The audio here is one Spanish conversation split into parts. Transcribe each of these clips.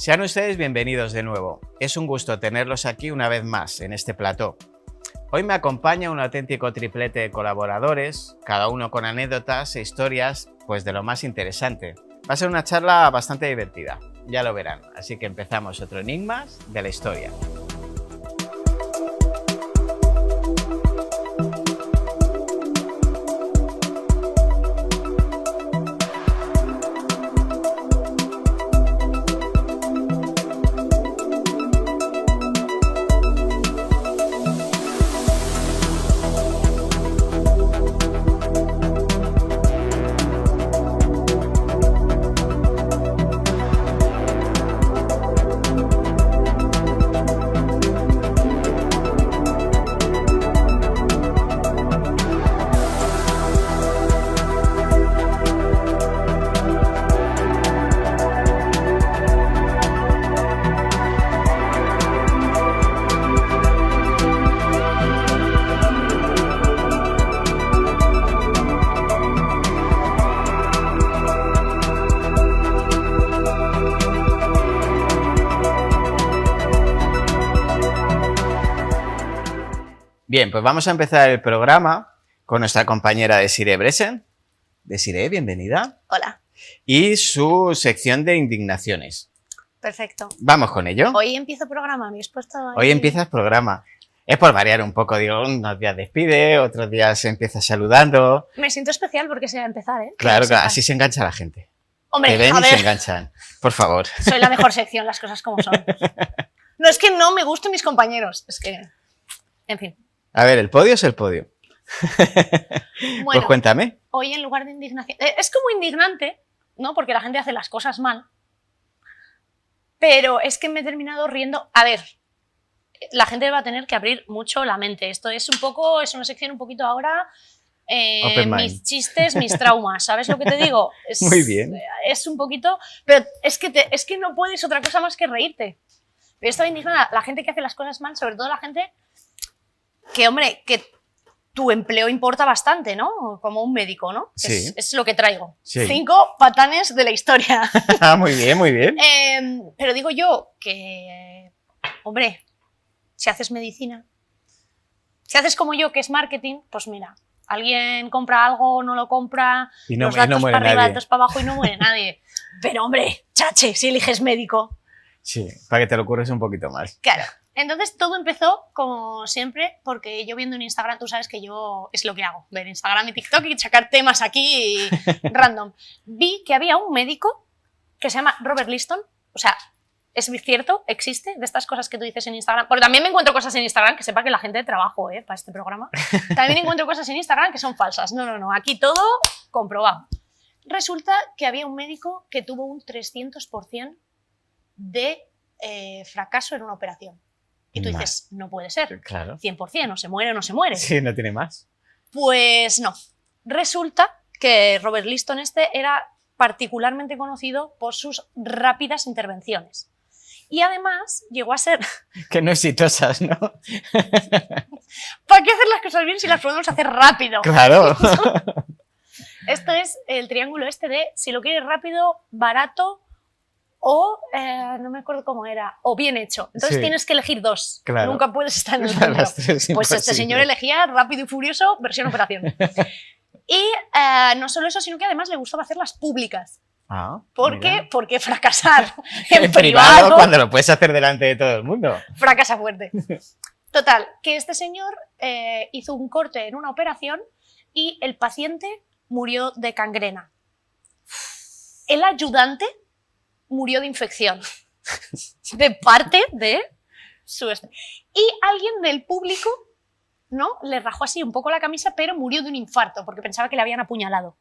Sean ustedes bienvenidos de nuevo. Es un gusto tenerlos aquí una vez más en este plató. Hoy me acompaña un auténtico triplete de colaboradores, cada uno con anécdotas e historias pues de lo más interesante. Va a ser una charla bastante divertida, ya lo verán. Así que empezamos otro Enigmas de la historia. Bien, pues vamos a empezar el programa con nuestra compañera Desiree Bresen. Desiree, bienvenida. Hola. Y su sección de indignaciones. Perfecto. Vamos con ello. Hoy empiezo programa, me has puesto ahí. Hoy empiezas programa. Es por variar un poco, digo, unos días despide, otros días empieza saludando. Me siento especial porque se va a empezar, ¿eh? Claro, que así se engancha la gente. Hombre, Te ven a y se ver, enganchan. Por favor. soy la mejor sección, las cosas como son. No es que no me gusten mis compañeros, es que... En fin. A ver, ¿el podio es el podio? Bueno, Pues cuéntame. hoy en lugar de indignación... Es como indignante, ¿no? Porque la gente hace las cosas mal. Pero es que me he terminado riendo... A ver, la gente va a tener que abrir mucho la mente. Esto es un poco... Es una sección un poquito ahora... Open mind. Mis chistes, mis traumas, ¿sabes lo que te digo? Muy bien. Es un poquito... Pero es que no puedes otra cosa más que reírte. Pero estoy indignada. La gente que hace las cosas mal, sobre todo la gente... Que, hombre, que tu empleo importa bastante, ¿no? Como un médico, ¿no? Sí. Es lo que traigo. Sí. 5 patanes de la historia. Muy bien, muy bien. Pero digo yo que, hombre, si haces medicina, si haces como yo, que es marketing, pues mira, alguien compra algo, no lo compra, Y no, los datos muere para arriba, nadie. datos para abajo y no muere nadie. Pero, hombre, chache, si eliges médico. Sí, para que te lo curres un poquito más. Claro. Entonces todo empezó, como siempre, porque yo viendo en Instagram, tú sabes que yo es lo que hago, ver Instagram y TikTok y sacar temas aquí random. Vi que había un médico que se llama Robert Liston, o sea, es cierto, existe, de estas cosas que tú dices en Instagram, porque también me encuentro cosas en Instagram, que sepa que la gente de trabajo, para este programa, también encuentro cosas en Instagram que son falsas. No, aquí todo comprobado. Resulta que había un médico que tuvo un 300% de fracaso en una operación. Y tú dices, no puede ser, Claro. 100%, o se muere o no se muere. Sí, no tiene más. Pues no. Resulta que Robert Liston era particularmente conocido por sus rápidas intervenciones. Y además llegó a ser... Que no exitosas, ¿no? ¿Para qué hacer las cosas bien si las podemos hacer rápido? Claro. Esto es el triángulo este de si lo quieres rápido, barato o, no me acuerdo cómo era, o bien hecho. Entonces Sí. Tienes que elegir dos. Claro. Nunca puedes estar en el Las centro. tres, Pues este imposible. señor elegía Rápido y Furioso, versión operación. Y no solo eso, sino que además le gustaba hacerlas públicas. Ah, ¿Por mira. qué? Porque fracasar En en privado, privado cuando lo puedes hacer delante de todo el mundo. fracasa fuerte. Total, que este señor hizo un corte en una operación y el paciente murió de gangrena. El ayudante murió de infección. De parte de su... Y alguien del público, ¿no? Le rajó así un poco la camisa, pero murió de un infarto porque pensaba que le habían apuñalado.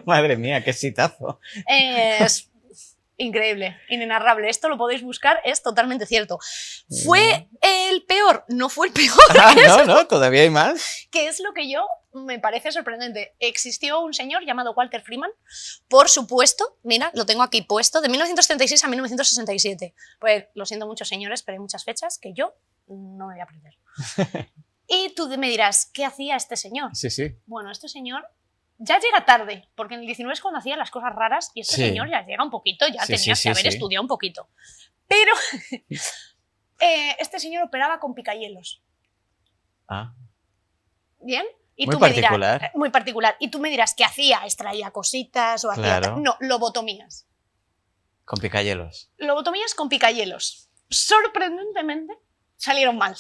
Madre mía, qué exitazo. Es increíble, inenarrable. Esto lo podéis buscar, es totalmente cierto. ¿Fue el peor? No fue el peor. No, todavía hay más. Que es lo que yo me parece sorprendente. Existió un señor llamado Walter Freeman, por supuesto, mira, lo tengo aquí puesto, de 1936 a 1967. Pues lo siento mucho, señores, pero hay muchas fechas que yo no me voy a aprender. Y tú me dirás, ¿qué hacía este señor? Sí, sí. Bueno, este señor ya llega tarde, porque en el 19 es cuando hacía las cosas raras y este Sí. señor ya llega un poquito, ya Sí, tenías sí, que sí, haber sí. estudiado un poquito. Pero este señor operaba con picahielos. Ah, ¿Bien? Y muy tú me particular. dirás, muy particular. Y tú me dirás, ¿qué hacía? ¿Extraía cositas o hacía...? Claro. No, lobotomías. con picayelos. Lobotomías con picahielos. Sorprendentemente, salieron mal.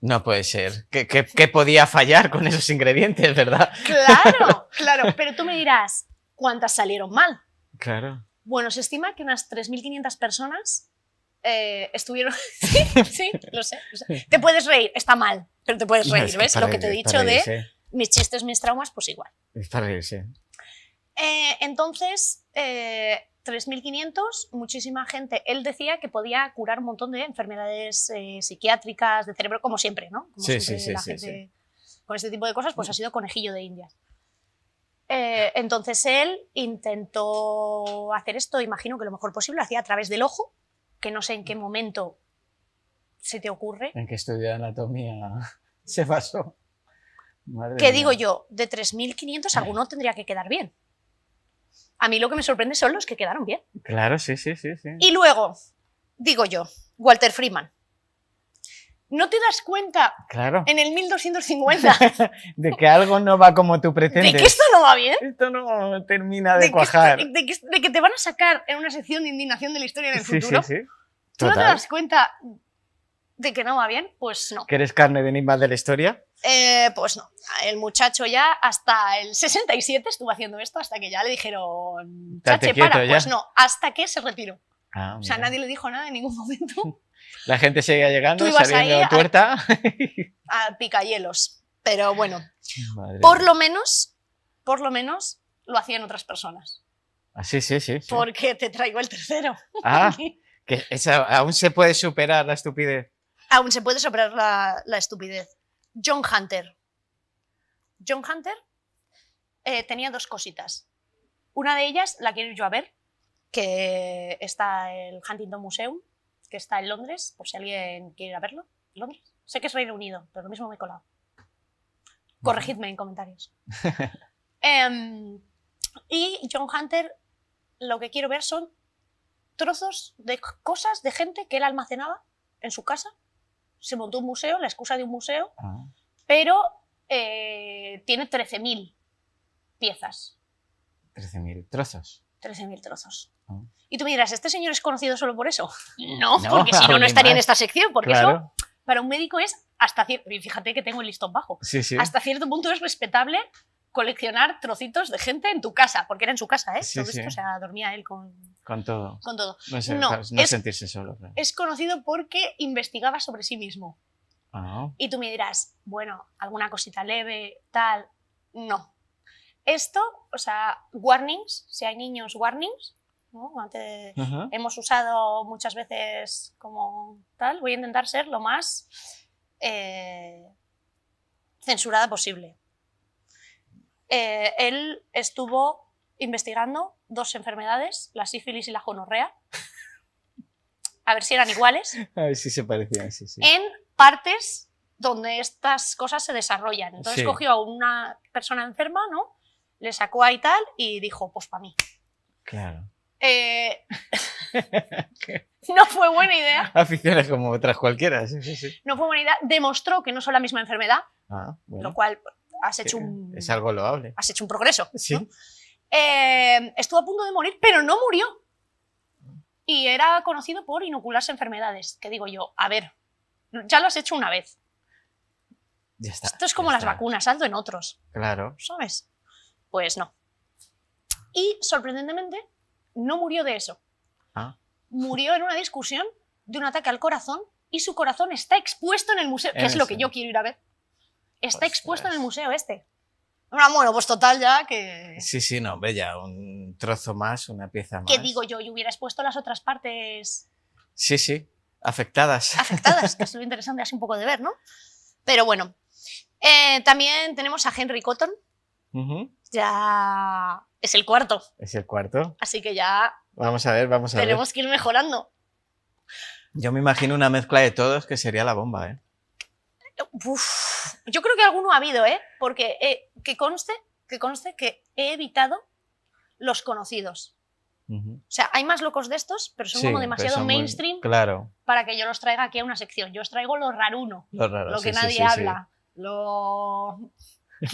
No puede ser. ¿Qué podía fallar con esos ingredientes, verdad? Claro, claro. Pero tú me dirás, ¿cuántas salieron mal? Claro. Bueno, se estima que unas 3.500 personas estuvieron... sí, sí, lo sé, lo sé. Te puedes reír, está mal, pero te puedes reír, Es que ¿ves? para Lo que te he reír- dicho para de reírse. mis chistes, mis traumas, pues igual. Es para reírse. Entonces, 3.500, muchísima gente. Él decía que podía curar un montón de enfermedades psiquiátricas, de cerebro, como siempre, ¿no? Como Sí, siempre sí, sí, la sí, gente con este tipo de cosas, pues ha sido conejillo de Indias. Entonces él intentó hacer esto, imagino que lo mejor posible, lo hacía a través del ojo, que no sé en qué momento se te ocurre. ¿En qué estudio de anatomía se basó? Madre ¿Qué mía. digo yo? De 3.500 alguno tendría que quedar bien. A mí lo que me sorprende son los que quedaron bien. Claro, sí, sí, sí, sí. Y luego, digo yo, Walter Freeman. ¿No te das cuenta Claro. en el 1250 De que algo no va como tú de pretendes. que esto no va bien? Esto no termina de De que, cuajar. de que te van a sacar en una sección de indignación de la historia en el Sí, futuro. sí, sí. ¿Tú no te Total. das cuenta de que no va bien? Pues no. ¿Que eres carne de enigmas de la historia? Pues no. El muchacho ya hasta el 67 estuvo haciendo esto, hasta que ya le dijeron, Date chache, quieto para. ya. Pues no, hasta que se retiró. Ah, O sea, mira. nadie le dijo nada en ningún momento La gente seguía llegando, Tú ibas saliendo ahí a- tuerta. a picahielos. Pero bueno, Madre por mía. lo menos lo hacían otras personas. Ah, sí, sí, sí. sí. Porque te traigo el tercero. Ah, que aún se puede superar la estupidez. Aún se puede superar la estupidez. John Hunter. John Hunter tenía dos cositas. Una de ellas la quiero ir yo a ver, que está el Huntington Museum, que está en Londres, por si alguien quiere ir a verlo. ¿Londres? Sé que es Reino Unido, pero lo mismo me he colado. Corregidme en comentarios. Y John Hunter, lo que quiero ver son trozos de cosas de gente que él almacenaba en su casa. Se montó un museo, la excusa de un museo, Ah, pero tiene 13.000 piezas, 13.000 trozos. 13.000 trozos. Ah. Y tú me dirás, ¿este señor es conocido solo por eso? No, No, porque si no, aún no estaría en más. esta sección, porque Claro. eso para un médico es hasta cierto... Y fíjate que tengo el listón bajo. Sí, sí. Hasta cierto punto es respetable coleccionar trocitos de gente en tu casa, porque era en su casa, ¿eh? Sí, Todo sí. esto, o sea, dormía él con Con todo. todo. No es- sentirse solo. Claro. Es conocido porque investigaba sobre sí mismo. Ah, Y tú me dirás, bueno, alguna cosita leve, tal. No. Esto, o sea, warnings, si hay niños, warnings, ¿no? Antes ajá. hemos usado muchas veces como tal. Voy a intentar ser lo más censurada posible. Él estuvo investigando dos enfermedades, la sífilis y la gonorrea, a ver si eran iguales, A ver si se parecían, sí, sí. en partes donde estas cosas se desarrollan. Entonces Sí. cogió a una persona enferma, ¿no? Le sacó ahí tal y dijo, pues para mí. Claro. No fue buena idea. Aficiones como otras cualquiera, sí, sí, sí. No fue buena idea. Demostró que no son la misma enfermedad, Ah, bueno. lo cual has hecho un, Es algo loable. has hecho un progreso. Sí. ¿no? Estuvo a punto de morir, pero no murió. Y era conocido por inocularse enfermedades. Que digo yo, a ver, ya lo has hecho una vez. Ya está. Esto es como ya las está. vacunas, hazlo en otros, Claro. ¿sabes? Pues no. Y sorprendentemente, no murió de eso. Ah, Murió en una discusión de un ataque al corazón y su corazón está expuesto en el museo, que En es lo que eso. yo quiero ir a ver. Está Ostras. expuesto en el museo este. Bueno, pues total ya que... sí, sí, no, ve ya, un trozo más, una pieza más. ¿Qué digo yo? Yo hubiera expuesto las otras partes Sí, sí, afectadas. afectadas, que es lo interesante así un poco de ver, ¿no? Pero bueno. También tenemos a Henry Cotton, Ujú. ya es el cuarto, Es el cuarto. así que ya Vamos a ver, vamos a ver. tenemos que ir mejorando. Yo me imagino una mezcla de todos que sería la bomba, ¿eh? Uf, yo creo que alguno ha habido, ¿eh? Porque que conste que conste que he evitado los conocidos. O sea, hay más locos de estos, pero son Sí, como pero demasiado son muy- mainstream Claro, para que yo los traiga aquí a una sección. Yo os traigo lo raruno, lo raro. lo sí, que sí, nadie sí, sí. habla, lo...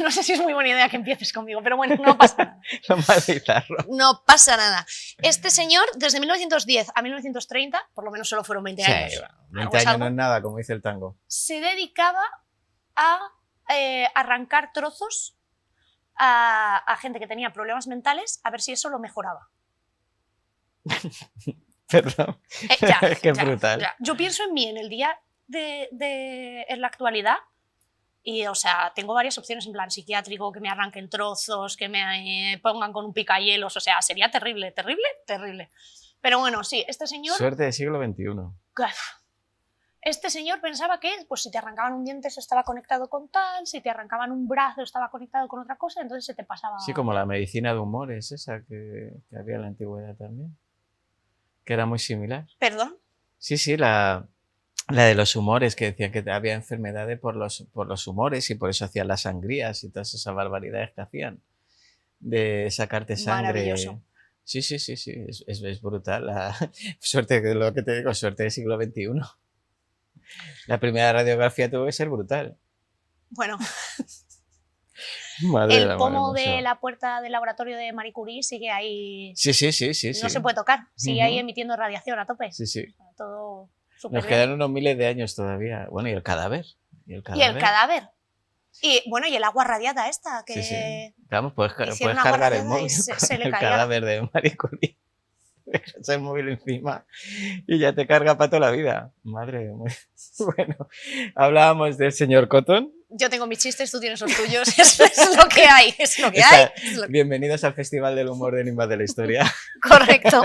No sé si es muy buena idea que empieces conmigo, pero bueno, no pasa nada. Lo más bizarro. No pasa nada. Este señor, desde 1910 a 1930, por lo menos solo fueron 20 Sí, años, bueno, algo 20 es años algo, no es nada, como dice el tango. se dedicaba a arrancar trozos a gente que tenía problemas mentales a ver si eso lo mejoraba. Perdón. Qué brutal. ya. Yo pienso en mí en el día en la actualidad y, o sea, tengo varias opciones en plan psiquiátrico, que me arranquen trozos, que me pongan con un picahielos, o sea, sería terrible, terrible, terrible. Pero bueno, sí, este señor... Suerte del siglo XXI. Este señor pensaba que, pues, si te arrancaban un diente eso estaba conectado con tal, si te arrancaban un brazo estaba conectado con otra cosa, entonces se te pasaba... Sí, como la medicina de humor es esa que había en la antigüedad también. Que era muy similar. ¿Perdón? Sí, sí, la de los humores, que decían que había enfermedades por los humores y por eso hacían las sangrías y todas esas barbaridades que hacían. De sacarte sangre. Maravilloso. Sí, sí, sí, sí, es brutal. Suerte, lo que te digo, suerte del siglo XXI. La primera radiografía tuvo que ser brutal. Bueno, Madre del el amor pomo hermoso. de la puerta del laboratorio de Marie Curie sigue ahí... Sí, sí, sí, sí. No sí. se puede tocar, sigue ahí Ujú. emitiendo radiación a tope. Sí, sí. Todo súper Nos bien. quedan unos miles de años todavía. Bueno, y el cadáver. Y el cadáver. Y bueno, y el agua radiada esta, que Sí, sí. Vamos, puedes hicieron cargar agua el radiada y móvil se con le el caía. cadáver de Marie Curie. Dejas el móvil encima y ya te carga para toda la vida. Madre mía. Bueno, hablábamos del señor Cotton. Yo tengo mis chistes, tú tienes los tuyos, eso es lo que hay, es lo que Está- hay. es lo que- Bienvenidos al Festival del Humor de Enigmas de la Historia. Correcto.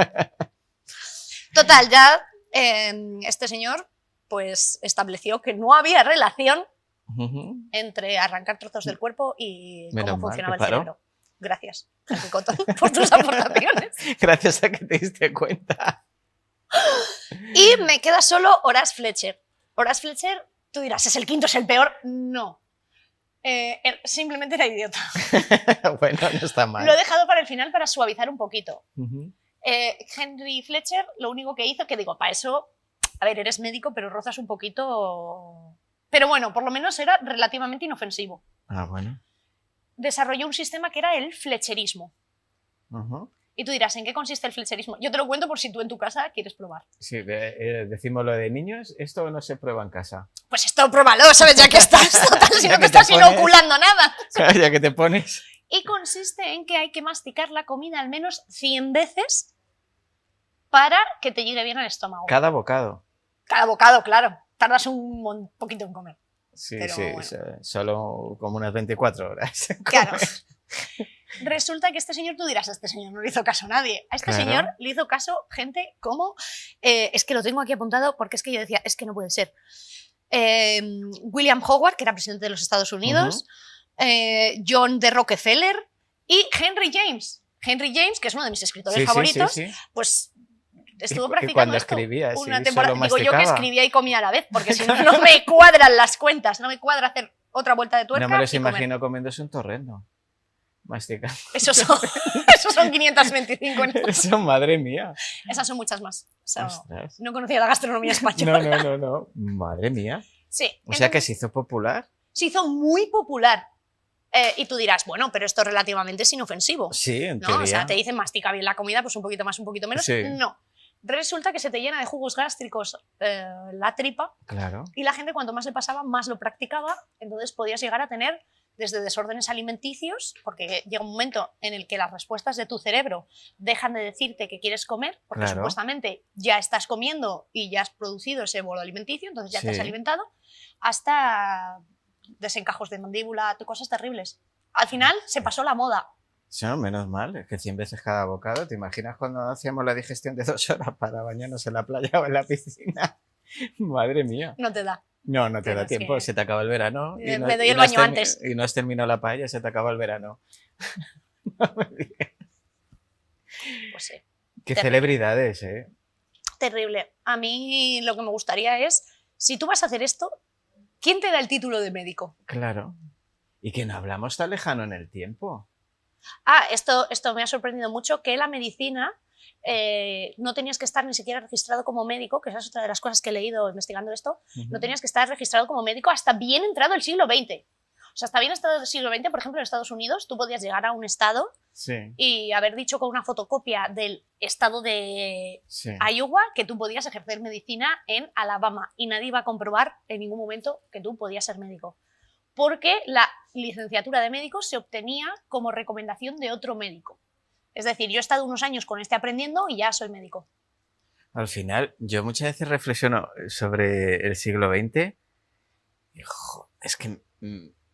Total, ya este señor pues estableció que no había relación Ujú. entre arrancar trozos del cuerpo y Menos cómo mal funcionaba que el paró. cerebro. Gracias, Henry Cotton, por tus aportaciones. Gracias a que te diste cuenta. Y me queda solo Horace Fletcher. Horace Fletcher, tú dirás, ¿es el quinto, es el peor? No. Simplemente era idiota. Bueno, no está mal. Lo he dejado para el final para suavizar un poquito. Ujú. Henry Fletcher lo único que hizo, que digo, para eso, a ver, eres médico, pero rozas un poquito... Pero bueno, por lo menos era relativamente inofensivo. Ah, bueno. Desarrolló un sistema que era el fletcherismo. Ujú. Y tú dirás, ¿en qué consiste el fletcherismo? Yo te lo cuento por si tú en tu casa quieres probar. Sí, decimos lo de niños, esto no se prueba en casa. Pues esto, pruébalo, ¿sabes? Ya que estás, total, si Ya no te que te estás pones. inoculando nada. Ya que te pones. Y consiste en que hay que masticar la comida al menos 100 veces para que te llegue bien al estómago. Cada bocado. Cada bocado, claro. Tardas un poquito en comer. Sí, Pero sí, bueno. solo como unas 24 horas. Claro. Resulta que este señor, tú dirás, a este señor no le hizo caso a nadie. A este Claro. señor le hizo caso gente como... es que lo tengo aquí apuntado porque es que yo decía, es que no puede ser. William Howard, que era presidente de los Estados Unidos, John D. Rockefeller y Henry James. Henry James, que es uno de mis escritores Sí, sí, favoritos, sí, sí. pues estuvo Y practicando cuando esto escribía, sí, una solo temporada. Digo yo que masticaba. escribía y comía a la vez, porque si no, no me cuadran las cuentas, no me cuadra hacer otra vuelta de tuerca No me los y comer. imagino comiéndose un torrendo. Masticando. Esos son 525 en esto. Eso, madre mía. Esas son muchas más. O sea, Ostras. no conocía la gastronomía española. No. Madre mía. Sí. O sea que entonces, se hizo popular. se hizo muy popular. Y tú dirás, bueno, pero esto relativamente es inofensivo. Sí, en ¿No? teoría. O sea, te dicen mastica bien la comida, pues un poquito más, un poquito menos. Sí. No. Resulta que se te llena de jugos gástricos la tripa Claro. y la gente cuanto más le pasaba, más lo practicaba. Entonces podías llegar a tener desde desórdenes alimenticios, porque llega un momento en el que las respuestas de tu cerebro dejan de decirte que quieres comer, porque Claro. supuestamente ya estás comiendo y ya has producido ese bolo alimenticio, entonces ya te has Sí. alimentado, hasta desencajos de mandíbula, cosas terribles. Al final se pasó la moda. Sí, no, menos mal, es que 100 veces cada bocado. ¿Te imaginas cuando hacíamos la digestión de 2 horas para bañarnos en la playa o en la piscina? Madre mía. No te da. No, no te da Tienes tiempo, que- se te acaba el verano. Me doy el baño antes. Y no has terminado la paella, se te acaba el verano. No me digas. Pues sí. Qué Terrible. celebridades, ¿eh? Terrible. A mí lo que me gustaría es, si tú vas a hacer esto, ¿quién te da el título de médico? Claro. Y que no hablamos tan lejano en el tiempo. Esto me ha sorprendido mucho, que la medicina no tenías que estar ni siquiera registrado como médico, que esa es otra de las cosas que he leído investigando esto, no tenías que estar registrado como médico hasta bien entrado el siglo XX. O sea, hasta bien entrado el siglo XX, por ejemplo, en Estados Unidos, tú podías llegar a un estado y haber dicho con una fotocopia del estado de Iowa que tú podías ejercer medicina en Alabama y nadie iba a comprobar en ningún momento que tú podías ser médico. Porque la licenciatura de médico se obtenía como recomendación de otro médico. Es decir, yo he estado unos años con este aprendiendo y ya soy médico. Al final, yo muchas veces reflexiono sobre el siglo XX y, es que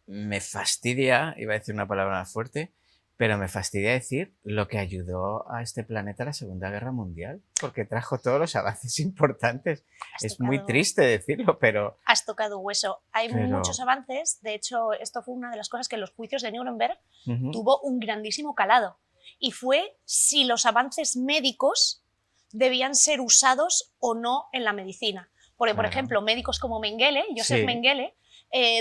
me fastidia, iba a decir una palabra más fuerte, pero me fastidia decir lo que ayudó a este planeta a la Segunda Guerra Mundial, porque trajo todos los avances importantes. Es muy triste decirlo, pero... Has tocado hueso. Hay muchos avances. De hecho, esto fue una de las cosas que en los juicios de Nuremberg tuvo un grandísimo calado. Y fue si los avances médicos debían ser usados o no en la medicina. Porque, por ejemplo, médicos como Mengele, Joseph Mengele,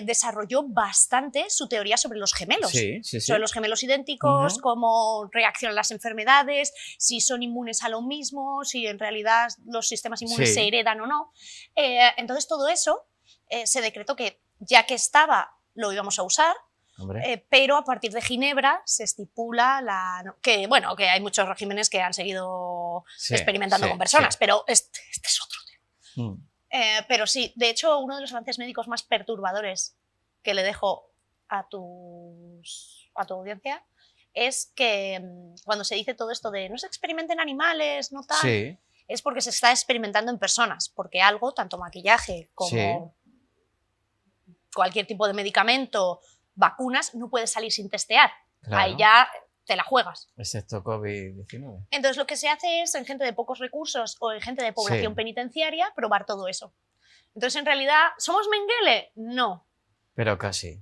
desarrolló bastante su teoría sobre los gemelos, sobre los gemelos idénticos, cómo reaccionan las enfermedades, si son inmunes a lo mismo, si en realidad los sistemas inmunes se heredan o no. Entonces todo eso se decretó que ya que estaba lo íbamos a usar, pero a partir de Ginebra se estipula que hay muchos regímenes que han seguido experimentando con personas, pero este es otro tema. Pero sí, de hecho, uno de los avances médicos más perturbadores que le dejo a tu audiencia es que cuando se dice todo esto de no se experimenten animales, no tal, es porque se está experimentando en personas, porque algo, tanto maquillaje como cualquier tipo de medicamento, vacunas, no puede salir sin testear. Claro. Ahí ya te la juegas. Excepto COVID-19. Entonces lo que se hace es, en gente de pocos recursos o en gente de población penitenciaria, probar todo eso. Entonces, en realidad, ¿somos Mengele? No. Pero casi.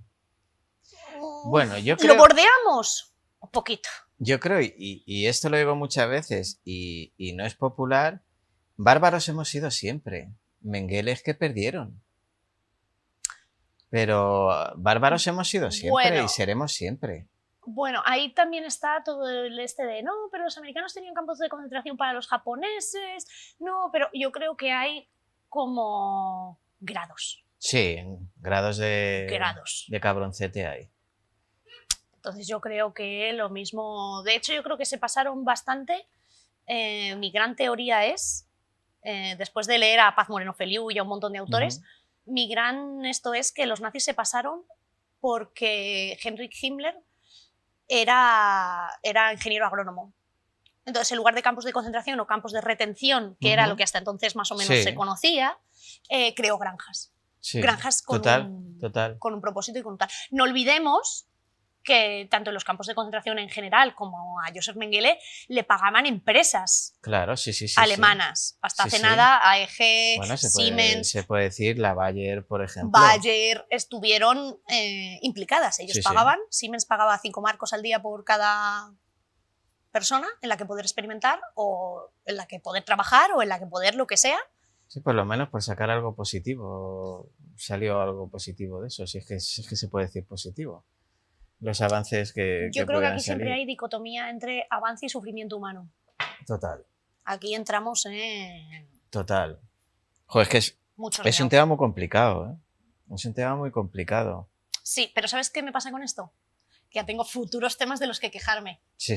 Bueno, yo creo... ¿Lo bordeamos? Un poquito. Yo creo, y esto lo digo muchas veces, y no es popular, bárbaros hemos sido siempre. Mengele es que perdieron. Pero bárbaros hemos sido siempre y seremos siempre. Bueno, ahí también está todo el de no, pero los americanos tenían campos de concentración para los japoneses, no, pero yo creo que hay como grados. Sí, grados de cabroncete hay. Entonces yo creo que lo mismo, de hecho yo creo que se pasaron bastante. Mi gran teoría es, después de leer a Paz Moreno Feliu y a un montón de autores, mi gran esto es que los nazis se pasaron porque Heinrich Himmler era ingeniero agrónomo. Entonces, en lugar de campos de concentración o campos de retención, que era lo que hasta entonces más o menos se conocía, creó granjas. Granjas con un propósito y con un tal. No olvidemos que tanto en los campos de concentración en general como a Joseph Mengele le pagaban empresas alemanas. Hasta hace nada, AEG, Siemens... Se puede decir la Bayer, por ejemplo. Bayer estuvieron implicadas. Ellos pagaban, Siemens pagaba 5 marcos al día por cada persona en la que poder experimentar o en la que poder trabajar o en la que poder lo que sea. Sí, por lo menos por sacar algo positivo. Salió algo positivo de eso, si es que se puede decir positivo. Los avances que yo creo que aquí siempre hay dicotomía entre avance y sufrimiento humano. Total. Aquí entramos en... Total. Joder, es que es un tema muy complicado, ¿eh? Es un tema muy complicado. Sí, pero ¿sabes qué me pasa con esto? Que ya tengo futuros temas de los que quejarme. Sí.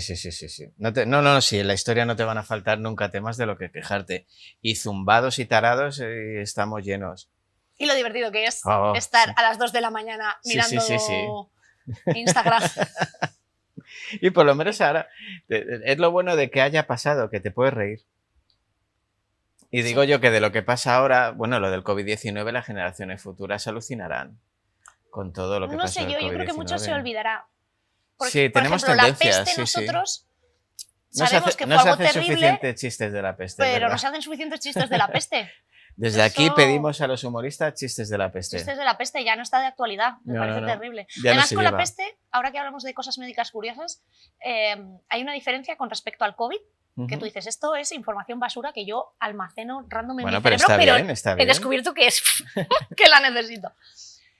No, sí, en la historia no te van a faltar nunca temas de lo que quejarte. Y zumbados y tarados estamos llenos. Y lo divertido que es estar a las 2 de la mañana mirando... Instagram. Y por lo menos ahora es lo bueno de que haya pasado, que te puedes reír. Y digo yo que de lo que pasa ahora, bueno, lo del COVID-19, las generaciones futuras alucinarán con todo lo que pasa. No sé, yo creo que mucho se olvidará. Porque, tenemos ejemplo, tendencias. La peste nosotros sabemos que fue algo terrible. No se hacen suficientes chistes de la peste. Pero no se hacen suficientes chistes de la peste. Desde aquí pedimos a los humoristas chistes de la peste. Chistes de la peste, ya no está de actualidad, me parece terrible. Además, con la peste, ahora que hablamos de cosas médicas curiosas, hay una diferencia con respecto al COVID, que tú dices, esto es información basura que yo almaceno random en mi cerebro, pero está bien. He descubierto que es que la necesito.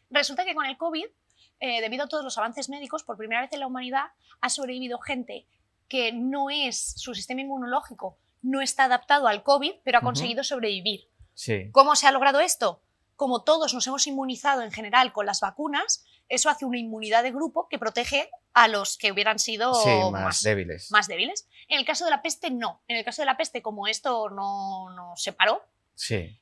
Resulta que con el COVID debido a todos los avances médicos, por primera vez en la humanidad ha sobrevivido gente que su sistema inmunológico no está adaptado al COVID, pero ha conseguido sobrevivir. Sí. ¿Cómo se ha logrado esto? Como todos nos hemos inmunizado en general con las vacunas, eso hace una inmunidad de grupo que protege a los que hubieran sido más débiles. Más débiles. En el caso de la peste, no. En el caso de la peste, como esto no se paró, sí.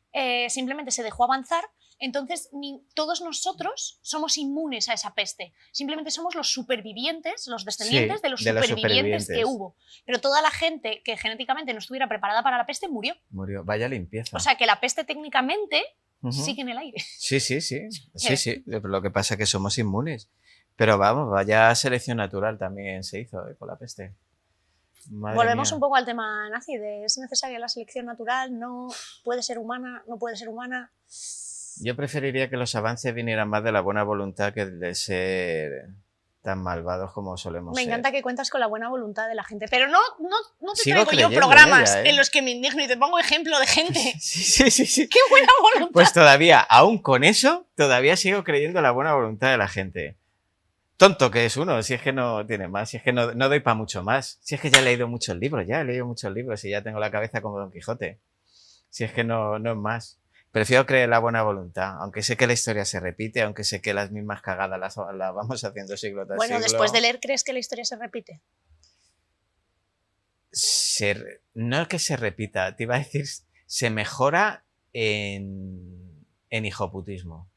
Simplemente se dejó avanzar, entonces todos nosotros somos inmunes a esa peste. Simplemente somos los supervivientes, los descendientes de los supervivientes que hubo. Pero toda la gente que genéticamente no estuviera preparada para la peste murió. Murió. Vaya limpieza. O sea que la peste técnicamente sigue en el aire. Sí. Lo que pasa es que somos inmunes. Pero vamos, vaya selección natural también se hizo con la peste. Madre Volvemos mía. un poco al tema nazi, de ¿es necesaria la selección natural? ¿No puede ser humana? ¿No puede ser humana? Yo preferiría que los avances vinieran más de la buena voluntad que de ser tan malvados como solemos ser. Me encanta que cuentas con la buena voluntad de la gente, pero no te Sigo traigo yo programas en los que me indigno y te pongo ejemplo de gente. Sí. ¡Qué buena voluntad! Pues todavía, aún con eso, todavía sigo creyendo en la buena voluntad de la gente. Tonto que es uno, si es que no tiene más, si es que no doy para mucho más. Si es que ya he leído muchos libros y ya tengo la cabeza como Don Quijote. Si es que no es más. Prefiero creer en la buena voluntad, aunque sé que la historia se repite, aunque sé que las mismas cagadas las vamos haciendo siglo tras siglo. Bueno, después de leer, ¿crees que la historia se repite? No es que se repita, te iba a decir, se mejora en hijoputismo.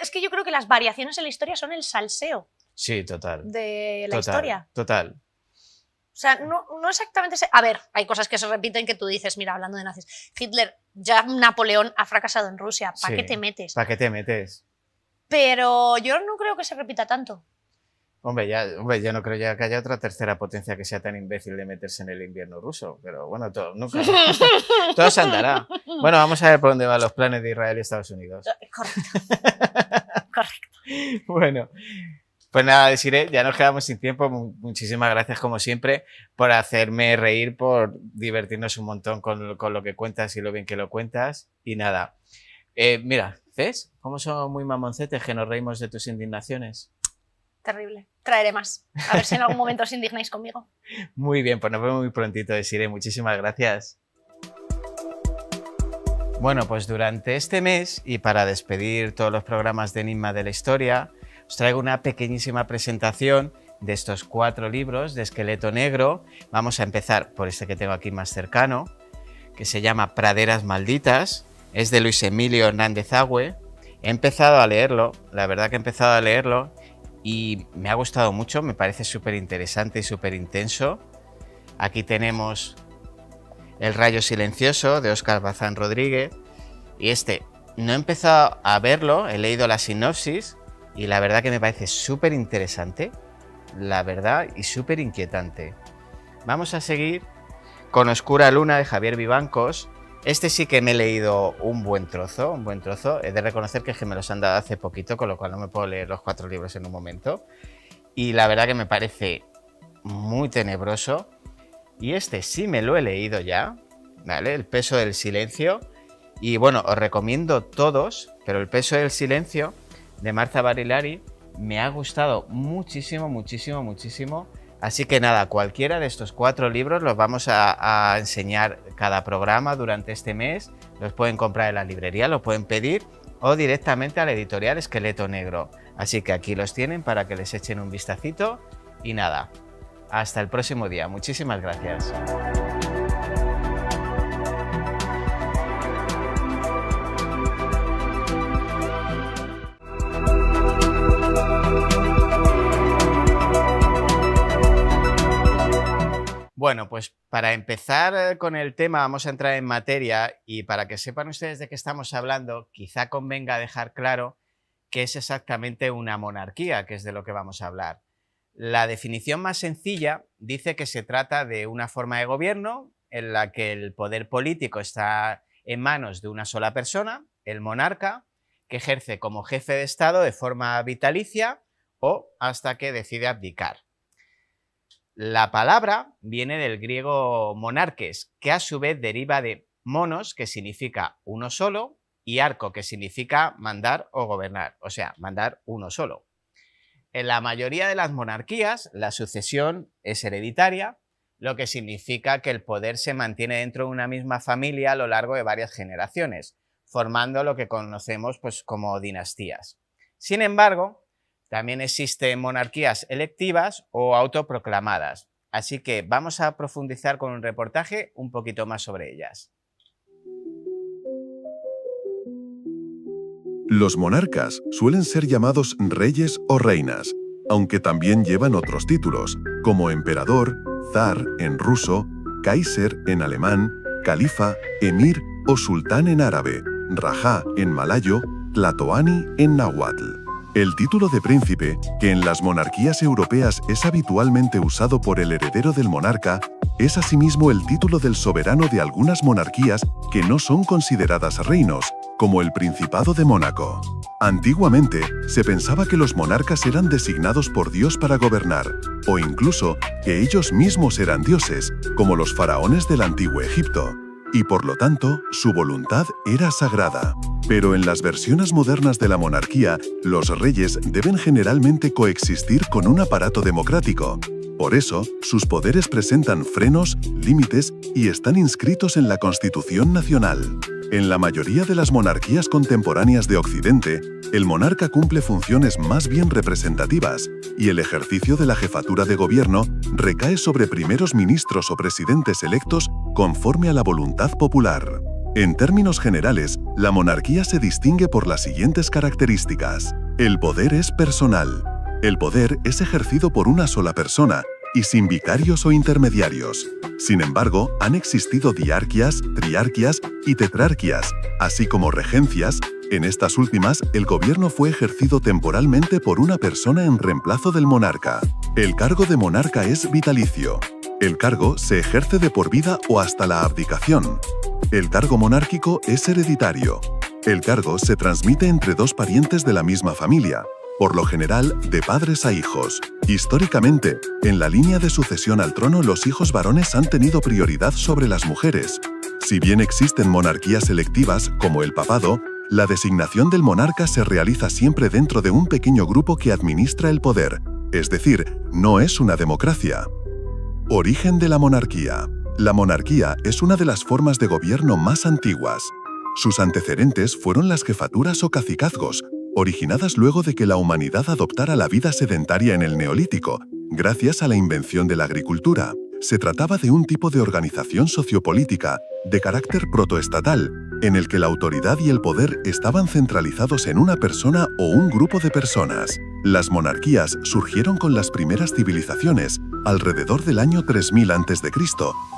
Es que yo creo que las variaciones en la historia son el salseo. Sí, total. De la historia. Total. O sea, no exactamente... A ver, hay cosas que se repiten que tú dices, mira, hablando de nazis, Hitler, ya Napoleón ha fracasado en Rusia, ¿para qué te metes? ¿Para qué te metes? Pero yo no creo que se repita tanto. Hombre, yo no creo ya que haya otra tercera potencia que sea tan imbécil de meterse en el invierno ruso, pero bueno, nunca. Todo se andará. Bueno, vamos a ver por dónde van los planes de Israel y Estados Unidos. Correcto. Bueno, pues nada, Desiree, ya nos quedamos sin tiempo. Muchísimas gracias, como siempre, por hacerme reír, por divertirnos un montón con lo que cuentas y lo bien que lo cuentas. Y nada, mira, ¿ves cómo son muy mamoncetes que nos reímos de tus indignaciones? Terrible. Traeré más. A ver si en algún momento os indignáis conmigo. Muy bien, pues nos vemos muy prontito, Desiree. Muchísimas gracias. Bueno, pues durante este mes y para despedir todos los programas de Enigma de la Historia, os traigo una pequeñísima presentación de estos 4 libros de Esqueleto Negro. Vamos a empezar por este que tengo aquí más cercano, que se llama Praderas Malditas. Es de Luis Emilio Hernández Agüe. He empezado a leerlo, la verdad que he empezado a leerlo y me ha gustado mucho, me parece súper interesante y súper intenso. Aquí tenemos El Rayo Silencioso de Óscar Bazán Rodríguez y no he empezado a verlo, he leído la sinopsis y la verdad que me parece súper interesante, la verdad, y súper inquietante. Vamos a seguir con Oscura Luna de Javier Vivancos. Este sí que me he leído un buen trozo. He de reconocer que me los han dado hace poquito, con lo cual no me puedo leer los 4 libros en un momento. Y la verdad que me parece muy tenebroso. Y sí me lo he leído ya, ¿vale? El peso del silencio. Y bueno, os recomiendo todos, pero El peso del silencio de Marta Barilari me ha gustado muchísimo. Así que nada, cualquiera de estos 4 libros los vamos a enseñar cada programa durante este mes. Los pueden comprar en la librería, los pueden pedir o directamente a la editorial Esqueleto Negro. Así que aquí los tienen para que les echen un vistacito. Y nada, hasta el próximo día. Muchísimas gracias. Bueno, pues para empezar con el tema vamos a entrar en materia y para que sepan ustedes de qué estamos hablando, quizá convenga dejar claro qué es exactamente una monarquía, que es de lo que vamos a hablar. La definición más sencilla dice que se trata de una forma de gobierno en la que el poder político está en manos de una sola persona, el monarca, que ejerce como jefe de Estado de forma vitalicia o hasta que decide abdicar. La palabra viene del griego monarques, que a su vez deriva de monos, que significa uno solo, y arco, que significa mandar o gobernar, o sea, mandar uno solo. En la mayoría de las monarquías, la sucesión es hereditaria, lo que significa que el poder se mantiene dentro de una misma familia a lo largo de varias generaciones, formando lo que conocemos pues, como dinastías. Sin embargo, también existen monarquías electivas o autoproclamadas, así que vamos a profundizar con un reportaje un poquito más sobre ellas. Los monarcas suelen ser llamados reyes o reinas, aunque también llevan otros títulos, como emperador, zar en ruso, kaiser en alemán, califa, emir o sultán en árabe, rajá en malayo, tlatoani en náhuatl. El título de príncipe, que en las monarquías europeas es habitualmente usado por el heredero del monarca, es asimismo el título del soberano de algunas monarquías que no son consideradas reinos, como el Principado de Mónaco. Antiguamente, se pensaba que los monarcas eran designados por Dios para gobernar, o incluso que ellos mismos eran dioses, como los faraones del antiguo Egipto, y por lo tanto, su voluntad era sagrada. Pero en las versiones modernas de la monarquía, los reyes deben generalmente coexistir con un aparato democrático. Por eso, sus poderes presentan frenos, límites y están inscritos en la Constitución Nacional. En la mayoría de las monarquías contemporáneas de Occidente, el monarca cumple funciones más bien representativas y el ejercicio de la jefatura de gobierno recae sobre primeros ministros o presidentes electos conforme a la voluntad popular. En términos generales, la monarquía se distingue por las siguientes características. El poder es personal. El poder es ejercido por una sola persona y sin vicarios o intermediarios. Sin embargo, han existido diarquías, triarquías y tetrarquías, así como regencias. En estas últimas, el gobierno fue ejercido temporalmente por una persona en reemplazo del monarca. El cargo de monarca es vitalicio. El cargo se ejerce de por vida o hasta la abdicación. El cargo monárquico es hereditario. El cargo se transmite entre dos parientes de la misma familia, por lo general de padres a hijos. Históricamente, en la línea de sucesión al trono los hijos varones han tenido prioridad sobre las mujeres. Si bien existen monarquías electivas, como el papado, la designación del monarca se realiza siempre dentro de un pequeño grupo que administra el poder, es decir, no es una democracia. Origen de la monarquía. La monarquía es una de las formas de gobierno más antiguas. Sus antecedentes fueron las jefaturas o cacicazgos, originadas luego de que la humanidad adoptara la vida sedentaria en el Neolítico, gracias a la invención de la agricultura. Se trataba de un tipo de organización sociopolítica de carácter protoestatal, en el que la autoridad y el poder estaban centralizados en una persona o un grupo de personas. Las monarquías surgieron con las primeras civilizaciones alrededor del año 3000 a.C.,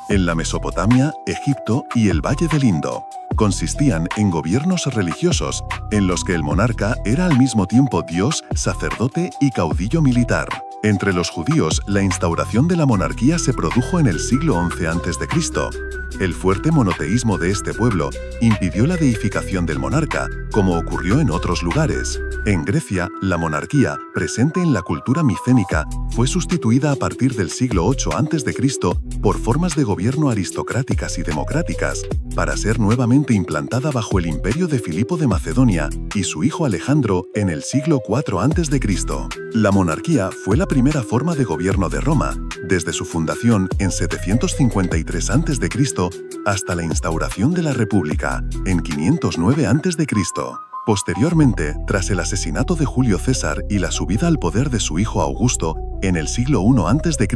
en la Mesopotamia, Egipto y el Valle del Indo. Consistían en gobiernos religiosos, en los que el monarca era al mismo tiempo dios, sacerdote y caudillo militar. Entre los judíos, la instauración de la monarquía se produjo en el siglo XI a.C. El fuerte monoteísmo de este pueblo impidió la deificación del monarca, como ocurrió en otros lugares. En Grecia, la monarquía, presente en la cultura micénica, fue sustituida a partir del siglo VIII a.C. por formas de gobierno aristocráticas y democráticas, para ser nuevamente implantada bajo el imperio de Filipo de Macedonia y su hijo Alejandro en el siglo IV a.C. La monarquía fue la primera forma de gobierno de Roma, desde su fundación en 753 a.C. hasta la instauración de la República en 509 a.C. Posteriormente, tras el asesinato de Julio César y la subida al poder de su hijo Augusto, en el siglo I a.C.,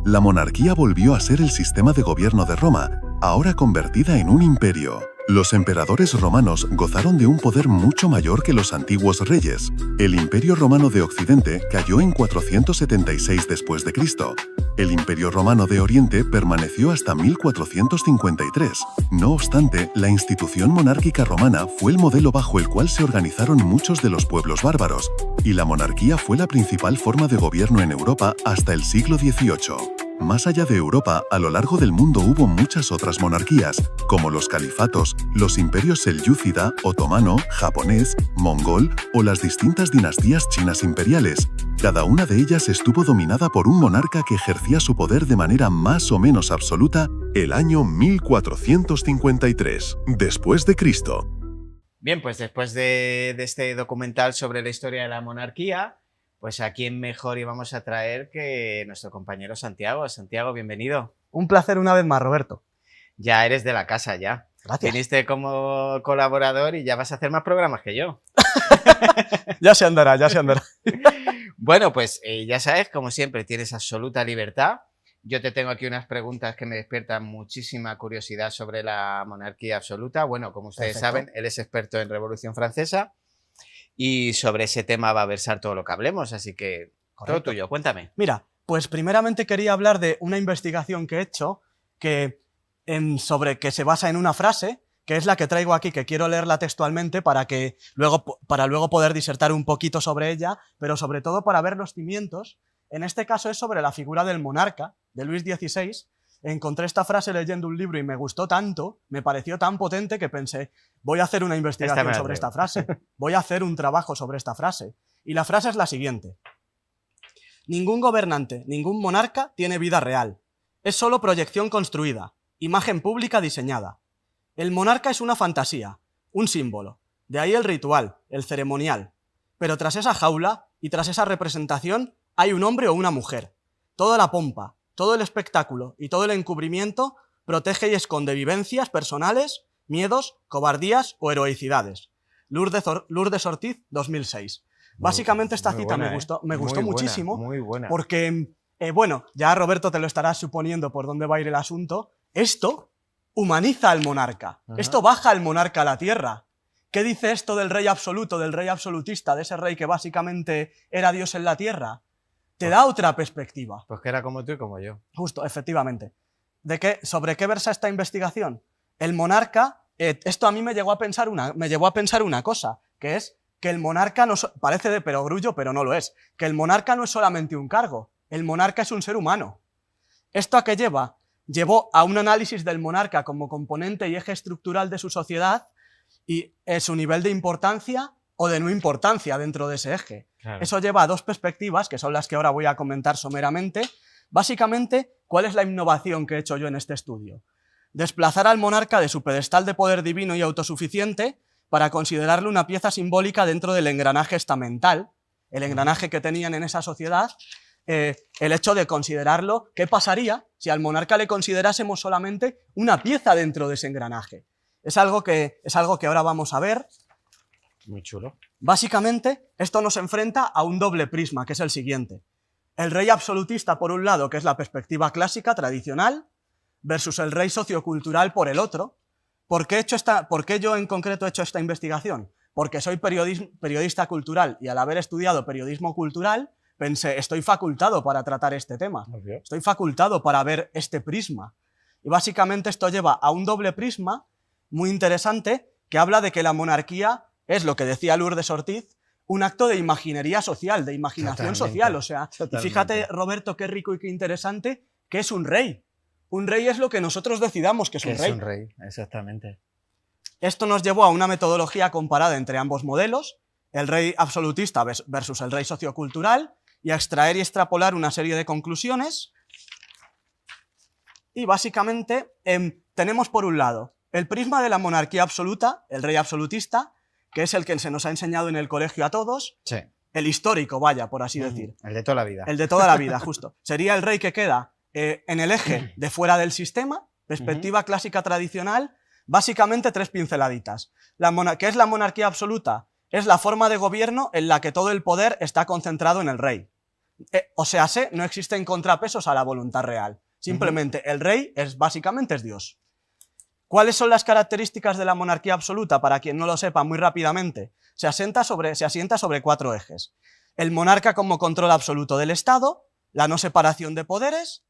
la monarquía volvió a ser el sistema de gobierno de Roma, ahora convertida en un imperio. Los emperadores romanos gozaron de un poder mucho mayor que los antiguos reyes. El Imperio Romano de Occidente cayó en 476 después de Cristo. El Imperio Romano de Oriente permaneció hasta 1453. No obstante, la institución monárquica romana fue el modelo bajo el cual se organizaron muchos de los pueblos bárbaros, y la monarquía fue la principal forma de gobierno en Europa hasta el siglo XVIII. Más allá de Europa, a lo largo del mundo hubo muchas otras monarquías, como los califatos, los imperios selyúcida, otomano, japonés, mongol o las distintas dinastías chinas imperiales. Cada una de ellas estuvo dominada por un monarca que ejercía su poder de manera más o menos absoluta el año 1453 después de Cristo. Bien, pues después de este documental sobre la historia de la monarquía, pues a quién mejor íbamos a traer que nuestro compañero Santiago. Santiago, bienvenido. Un placer una vez más, Roberto. Ya eres de la casa, ya. Gracias. Viniste como colaborador y ya vas a hacer más programas que yo. Ya se andará, ya se andará. Bueno, pues ya sabes, como siempre, tienes absoluta libertad. Yo te tengo aquí unas preguntas que me despiertan muchísima curiosidad sobre la monarquía absoluta. Bueno, como ustedes Perfecto. saben, él es experto en Revolución Francesa y sobre ese tema va a versar todo lo que hablemos, así que todo Correcto. tuyo, cuéntame. Mira, pues primeramente quería hablar de una investigación que he hecho que se basa en una frase, que es la que traigo aquí, que quiero leerla textualmente para luego poder disertar un poquito sobre ella, pero sobre todo para ver los cimientos. En este caso es sobre la figura del monarca, de Luis XVI. Encontré esta frase leyendo un libro y me gustó tanto, me pareció tan potente que pensé, voy a hacer una investigación sobre esta frase, voy a hacer un trabajo sobre esta frase. Y la frase es la siguiente: ningún gobernante, ningún monarca tiene vida real. Es solo proyección construida, imagen pública diseñada. El monarca es una fantasía, un símbolo. De ahí el ritual, el ceremonial. Pero tras esa jaula y tras esa representación hay un hombre o una mujer. Toda la pompa, todo el espectáculo y todo el encubrimiento protege y esconde vivencias personales, miedos, cobardías o heroicidades. Lourdes Ortiz, 2006. Básicamente esta Muy cita buena, me gustó muy buena, muchísimo muy buena. porque, bueno, ya Roberto te lo estarás suponiendo por dónde va a ir el asunto. Esto humaniza al monarca. Ajá. Esto baja al monarca a la tierra. ¿Qué dice esto del rey absoluto, del rey absolutista, de ese rey que básicamente era Dios en la tierra? Te da otra perspectiva. Pues que era como tú y como yo. Justo, efectivamente. ¿Sobre qué versa esta investigación? El monarca, esto a mí me llevó a pensar una cosa, que es que el monarca parece de perogrullo, pero no lo es. Que el monarca no es solamente un cargo, el monarca es un ser humano. ¿Esto a qué lleva? Llevó a un análisis del monarca como componente y eje estructural de su sociedad y su nivel de importancia o de no importancia dentro de ese eje. Claro. Eso lleva a dos perspectivas, que son las que ahora voy a comentar someramente. Básicamente, ¿cuál es la innovación que he hecho yo en este estudio? Desplazar al monarca de su pedestal de poder divino y autosuficiente para considerarlo una pieza simbólica dentro del engranaje estamental, el engranaje que tenían en esa sociedad, el hecho de considerarlo, ¿qué pasaría si al monarca le considerásemos solamente una pieza dentro de ese engranaje? Es algo que ahora vamos a ver. Muy chulo. Básicamente, esto nos enfrenta a un doble prisma, que es el siguiente. El rey absolutista, por un lado, que es la perspectiva clásica, tradicional, versus el rey sociocultural por el otro. ¿Por qué yo en concreto he hecho esta investigación? Porque soy periodista cultural y al haber estudiado periodismo cultural, pensé, estoy facultado para tratar este tema. Obvio. Estoy facultado para ver este prisma. Y básicamente esto lleva a un doble prisma muy interesante que habla de que la monarquía es, lo que decía Lourdes Ortiz, un acto de imaginería social, de imaginación social. O sea, y fíjate, Roberto, qué rico y qué interesante que es un rey. Un rey es lo que nosotros decidamos que es un rey. Es un rey, exactamente. Esto nos llevó a una metodología comparada entre ambos modelos, el rey absolutista versus el rey sociocultural, y a extraer y extrapolar una serie de conclusiones. Y básicamente tenemos por un lado el prisma de la monarquía absoluta, el rey absolutista, que es el que se nos ha enseñado en el colegio a todos, Sí. el histórico, vaya, por así decir. El de toda la vida. El de toda la vida, justo. Sería el rey que queda en el eje de fuera del sistema, perspectiva clásica tradicional, básicamente tres pinceladitas. ¿Qué es la monarquía absoluta? Es la forma de gobierno en la que todo el poder está concentrado en el rey. O sea, no existen contrapesos a la voluntad real. Simplemente el rey básicamente es Dios. ¿Cuáles son las características de la monarquía absoluta? Para quien no lo sepa, muy rápidamente. Se asienta sobre cuatro ejes. El monarca como control absoluto del Estado, la no separación de poderes,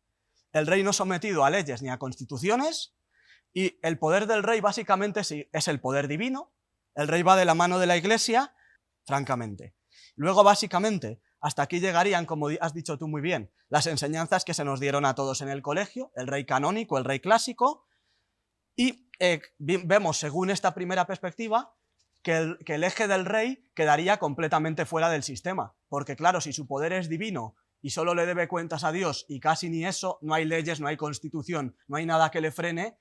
el rey no sometido a leyes ni a constituciones, y el poder del rey básicamente es el poder divino. El rey va de la mano de la Iglesia, francamente. Luego, básicamente, hasta aquí llegarían, como has dicho tú muy bien, las enseñanzas que se nos dieron a todos en el colegio, el rey canónico, el rey clásico, y vemos, según esta primera perspectiva, que el eje del rey quedaría completamente fuera del sistema, porque claro, si su poder es divino y solo le debe cuentas a Dios y casi ni eso, no hay leyes, no hay constitución, no hay nada que le frene,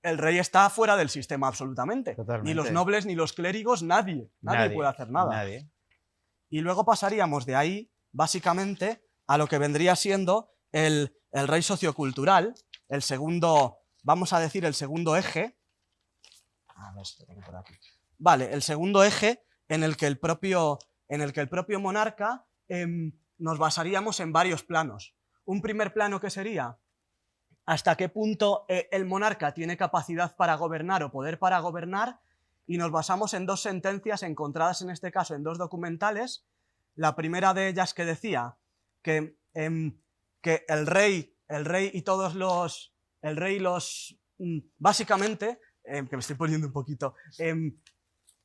el rey está fuera del sistema absolutamente. Totalmente. Ni los nobles, ni los clérigos, nadie puede hacer nada. Nadie. Y luego pasaríamos de ahí, básicamente, a lo que vendría siendo el rey sociocultural, el segundo, vamos a decir, el segundo eje. A ver, esto tengo por aquí. Vale, el segundo eje en el que el propio monarca nos basaríamos en varios planos. Un primer plano que sería hasta qué punto el monarca tiene capacidad para gobernar o poder para gobernar, y nos basamos en dos sentencias encontradas en este caso en dos documentales. La primera de ellas que decía que el rey y todos los... básicamente, que me estoy poniendo un poquito...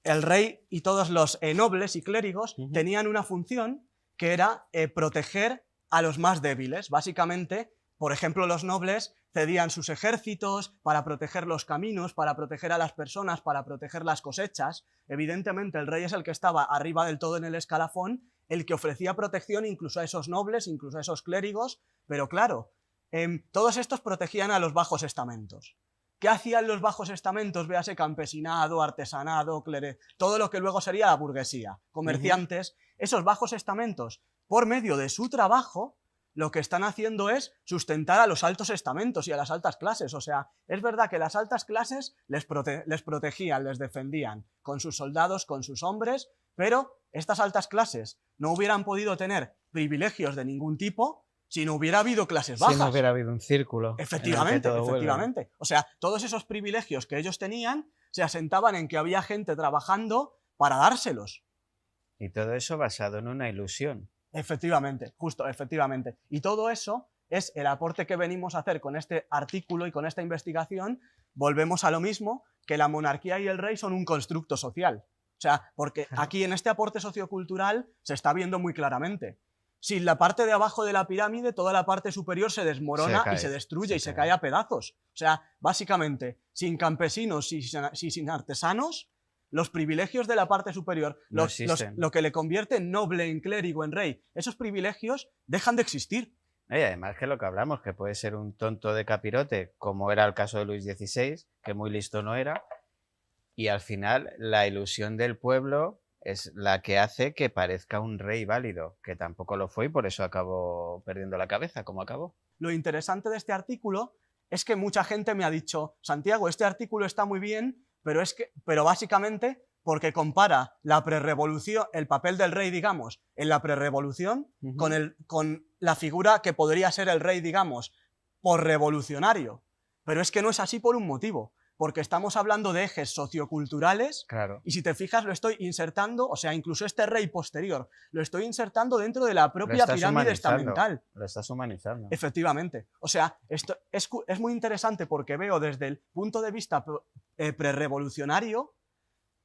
el rey y todos los nobles y clérigos tenían una función que era proteger a los más débiles. Básicamente, por ejemplo, los nobles cedían sus ejércitos para proteger los caminos, para proteger a las personas, para proteger las cosechas. Evidentemente, el rey es el que estaba arriba del todo en el escalafón, el que ofrecía protección incluso a esos nobles, incluso a esos clérigos, pero claro, todos estos protegían a los bajos estamentos. ¿Qué hacían los bajos estamentos? Véase campesinado, artesanado, todo lo que luego sería la burguesía, comerciantes. Esos bajos estamentos, por medio de su trabajo, lo que están haciendo es sustentar a los altos estamentos y a las altas clases. O sea, es verdad que las altas clases les protegían, les defendían, con sus soldados, con sus hombres, pero estas altas clases no hubieran podido tener privilegios de ningún tipo si no hubiera habido clases bajas. Si no hubiera habido un círculo. Efectivamente, en el que todo efectivamente. vuelve. O sea, todos esos privilegios que ellos tenían se asentaban en que había gente trabajando para dárselos. Y todo eso basado en una ilusión. Efectivamente, justo, efectivamente. Y todo eso es el aporte que venimos a hacer con este artículo y con esta investigación. Volvemos a lo mismo, que la monarquía y el rey son un constructo social. O sea, porque aquí en este aporte sociocultural se está viendo muy claramente. Sin la parte de abajo de la pirámide, toda la parte superior se desmorona y se destruye y se cae a pedazos. O sea, básicamente, sin campesinos y sin artesanos, los privilegios de la parte superior, No lo que le convierte en noble, en clérigo, en rey, esos privilegios dejan de existir. Y además que lo que hablamos, que puede ser un tonto de capirote, como era el caso de Luis XVI, que muy listo no era, y al final la ilusión del pueblo es la que hace que parezca un rey válido, que tampoco lo fue y por eso acabó perdiendo la cabeza, como acabó. Lo interesante de este artículo es que mucha gente me ha dicho, Santiago, este artículo está muy bien, pero básicamente porque compara la prerrevolución, el papel del rey, digamos, en la prerrevolución, con la figura que podría ser el rey, digamos, posrevolucionario. Pero es que no es así por un motivo. Porque estamos hablando de ejes socioculturales, claro. Y si te fijas lo estoy insertando, o sea, incluso este rey posterior, lo estoy insertando dentro de la propia pirámide estamental. Lo estás humanizando. Efectivamente. O sea, esto es muy interesante porque veo desde el punto de vista prerrevolucionario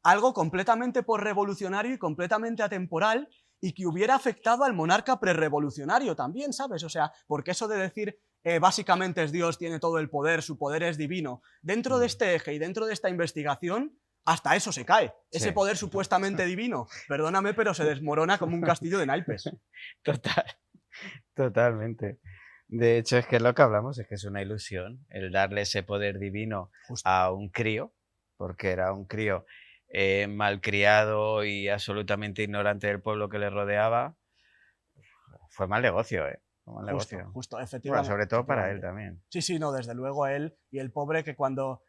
algo completamente posrevolucionario y completamente atemporal y que hubiera afectado al monarca prerrevolucionario también, ¿sabes? O sea, porque eso de decir... básicamente es Dios, tiene todo el poder, su poder es divino. Dentro de este eje y dentro de esta investigación, hasta eso se cae. Sí. Ese poder supuestamente divino, perdóname, pero se desmorona como un castillo de naipes. Totalmente. De hecho, es que lo que hablamos es que es una ilusión el darle ese poder divino a un crío, porque era un crío malcriado y absolutamente ignorante del pueblo que le rodeaba. Fue mal negocio, ¿eh? Justo, efectivamente. Bueno, sobre todo para él también. Sí, no, desde luego él y el pobre que cuando,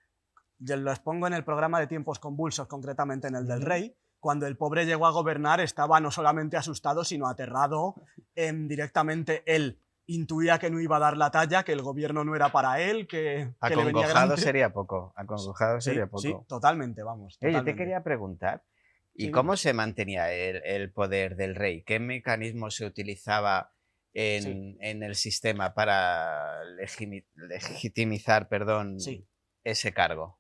lo expongo en el programa de Tiempos Convulsos, concretamente en el del Rey, cuando el pobre llegó a gobernar estaba no solamente asustado, sino aterrado, directamente él intuía que no iba a dar la talla, que el gobierno no era para él, que acongojado sería poco, acongojado sería poco. Sí, totalmente, vamos. Oye, te quería preguntar, ¿y cómo se mantenía el poder del rey? ¿Qué mecanismo se utilizaba en el sistema para legitimizar ese cargo?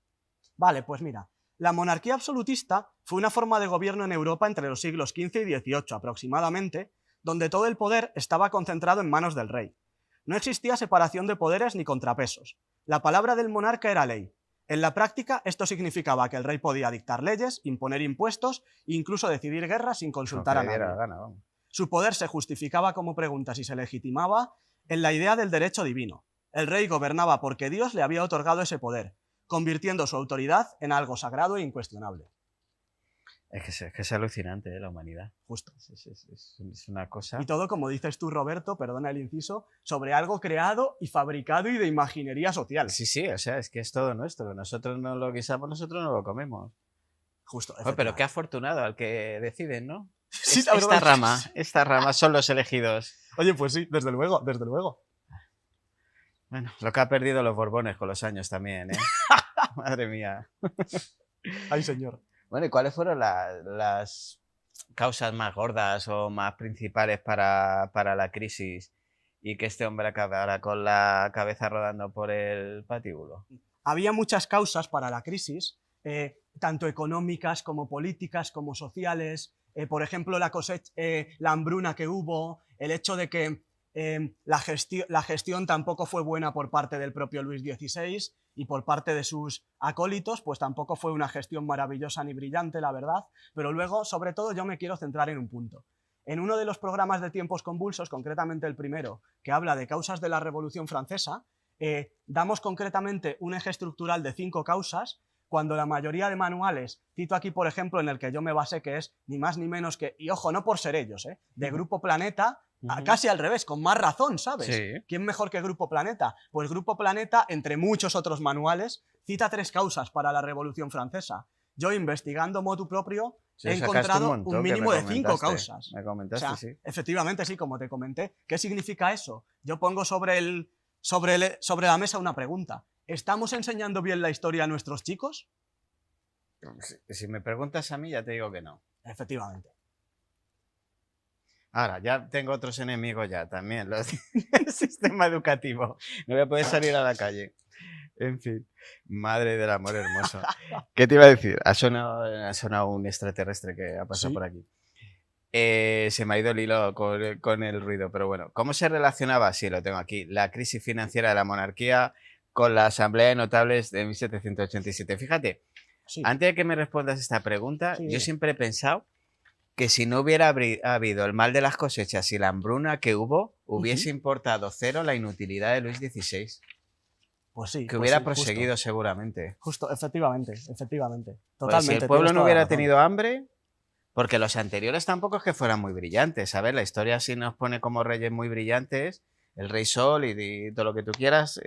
Vale, pues mira, la monarquía absolutista fue una forma de gobierno en Europa entre los siglos XV y XVIII aproximadamente, donde todo el poder estaba concentrado en manos del rey. No existía separación de poderes ni contrapesos. La palabra del monarca era ley. En la práctica, esto significaba que el rey podía dictar leyes, imponer impuestos e incluso decidir guerras sin consultar a nadie. Su poder se justificaba como preguntas y se legitimaba en la idea del derecho divino. El rey gobernaba porque Dios le había otorgado ese poder. convirtiendo su autoridad en algo sagrado e incuestionable. Es que es alucinante, la humanidad. Justo. Es una cosa... Y todo, como dices tú, Roberto, perdona el inciso, sobre algo creado y fabricado y de imaginería social. Sí, o sea, es que es todo nuestro. Nosotros no lo guisamos, nosotros no lo comemos. Justo, Pero qué afortunado al que deciden, ¿no? Sí, la verdad. Esta rama son los elegidos. Oye, pues sí, desde luego, desde luego. Bueno, lo que ha perdido los Borbones con los años también, ¿eh? Madre mía. Ay, señor. Bueno, ¿y cuáles fueron las causas más gordas o más principales para la crisis y que este hombre acabara con la cabeza rodando por el patíbulo? Había muchas causas para la crisis, tanto económicas como políticas, como sociales. Por ejemplo, la hambruna que hubo, el hecho de que la gestión tampoco fue buena por parte del propio Luis XVI y por parte de sus acólitos, pues tampoco fue una gestión maravillosa ni brillante, la verdad. Pero luego, sobre todo, yo me quiero centrar en un punto. En uno de los programas de Tiempos Convulsos, concretamente el primero, que habla de causas de la Revolución Francesa, damos concretamente un eje estructural de 5 causas, cuando la mayoría de manuales, cito aquí por ejemplo en el que yo me basé, que es ni más ni menos que, y ojo, no por ser ellos, de Grupo Planeta, casi al revés, con más razón, ¿sabes? Sí. ¿Quién mejor que Grupo Planeta? Pues Grupo Planeta, entre muchos otros manuales, cita 3 causas para la Revolución Francesa. Yo, investigando motu propio, he encontrado un mínimo de 5 causas. Me comentaste, o sea, sí. Efectivamente, sí, como te comenté. ¿Qué significa eso? Yo pongo sobre la mesa una pregunta. ¿Estamos enseñando bien la historia a nuestros chicos? Si me preguntas a mí, ya te digo que no. Efectivamente. Ahora, ya tengo otros enemigos ya también, el sistema educativo. No voy a poder salir a la calle. En fin, madre del amor hermoso. ¿Qué te iba a decir? Ha sonado un extraterrestre que ha pasado por aquí. Se me ha ido el hilo con el ruido, pero bueno. ¿Cómo se relacionaba? Sí, lo tengo aquí. La crisis financiera de la monarquía con la Asamblea de Notables de 1787. Fíjate, antes de que me respondas esta pregunta, yo siempre he pensado que si no hubiera habido el mal de las cosechas y la hambruna que hubo, hubiese importado cero la inutilidad de Luis XVI. Pues sí. Que hubiera proseguido seguramente. Justo, efectivamente. Totalmente. Pues si el pueblo no hubiera tenido hambre, porque los anteriores tampoco es que fueran muy brillantes, ¿sabes? La historia sí nos pone como reyes muy brillantes, el Rey Sol y todo lo que tú quieras,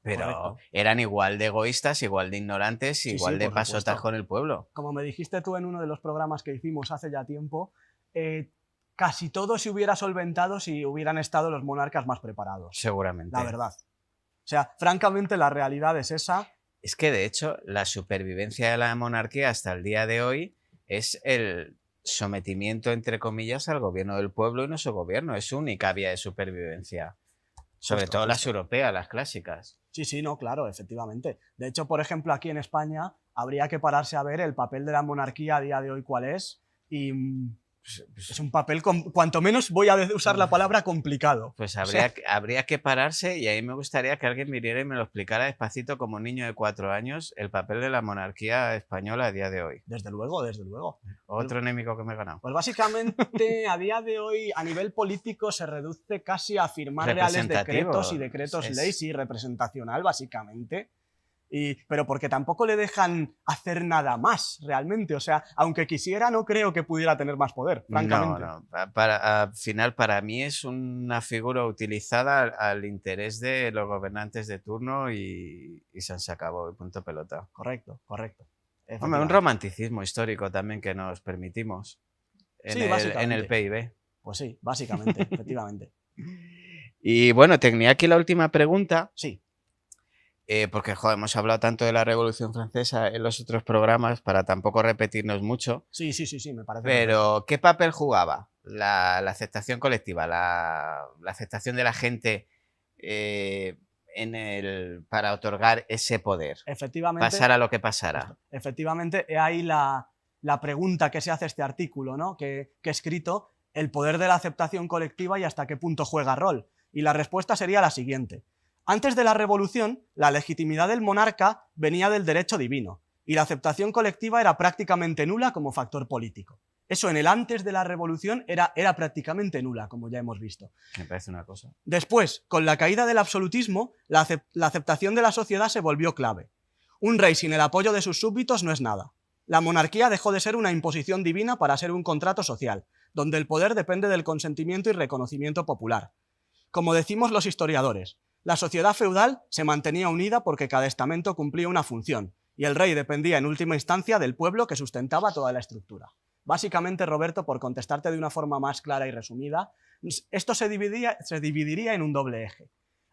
pero eran igual de egoístas, igual de ignorantes, igual de pasotas con el pueblo. Como me dijiste tú en uno de los programas que hicimos hace ya tiempo, casi todo se hubiera solventado si hubieran estado los monarcas más preparados. Seguramente. La verdad. O sea, francamente la realidad es esa. Es que de hecho la supervivencia de la monarquía hasta el día de hoy es el sometimiento, entre comillas, al gobierno del pueblo y no su gobierno. Es su única vía de supervivencia. Sobre todo las europeas, las clásicas. Sí, no, claro, efectivamente. De hecho, por ejemplo, aquí en España habría que pararse a ver el papel de la monarquía a día de hoy cuál es. Y es un papel, cuanto menos voy a usar la palabra complicado. Pues habría que pararse y ahí me gustaría que alguien viniera y me lo explicara despacito como un niño de 4 años el papel de la monarquía española a día de hoy. Desde luego, desde luego. Otro enemigo que me he ganado. Pues básicamente a día de hoy a nivel político se reduce casi a firmar reales decretos y decretos leyes y representacional básicamente. Pero porque tampoco le dejan hacer nada más, realmente. O sea, aunque quisiera, no creo que pudiera tener más poder, francamente. No. Al final, para mí es una figura utilizada al interés de los gobernantes de turno y se acabó, y punto pelota. Correcto. Hombre, un romanticismo histórico también que nos permitimos en el PIB. Pues sí, básicamente, efectivamente. Y bueno, tenía aquí la última pregunta. Sí. Porque hemos hablado tanto de la Revolución Francesa en los otros programas para tampoco repetirnos mucho. Sí, me parece. Pero, ¿qué papel jugaba la aceptación colectiva, la aceptación de la gente para otorgar ese poder? Efectivamente. Pasara lo que pasara. Efectivamente, he ahí la pregunta que se hace este artículo, ¿no? que he escrito, el poder de la aceptación colectiva y hasta qué punto juega rol. Y la respuesta sería la siguiente. Antes de la Revolución, la legitimidad del monarca venía del derecho divino y la aceptación colectiva era prácticamente nula como factor político. Eso en el antes de la Revolución era prácticamente nula, como ya hemos visto. Me parece una cosa. Después, con la caída del absolutismo, la aceptación de la sociedad se volvió clave. Un rey sin el apoyo de sus súbditos no es nada. La monarquía dejó de ser una imposición divina para ser un contrato social, donde el poder depende del consentimiento y reconocimiento popular. Como decimos los historiadores, la sociedad feudal se mantenía unida porque cada estamento cumplía una función, y el rey dependía en última instancia del pueblo que sustentaba toda la estructura. Básicamente, Roberto, por contestarte de una forma más clara y resumida, esto se dividiría en un doble eje.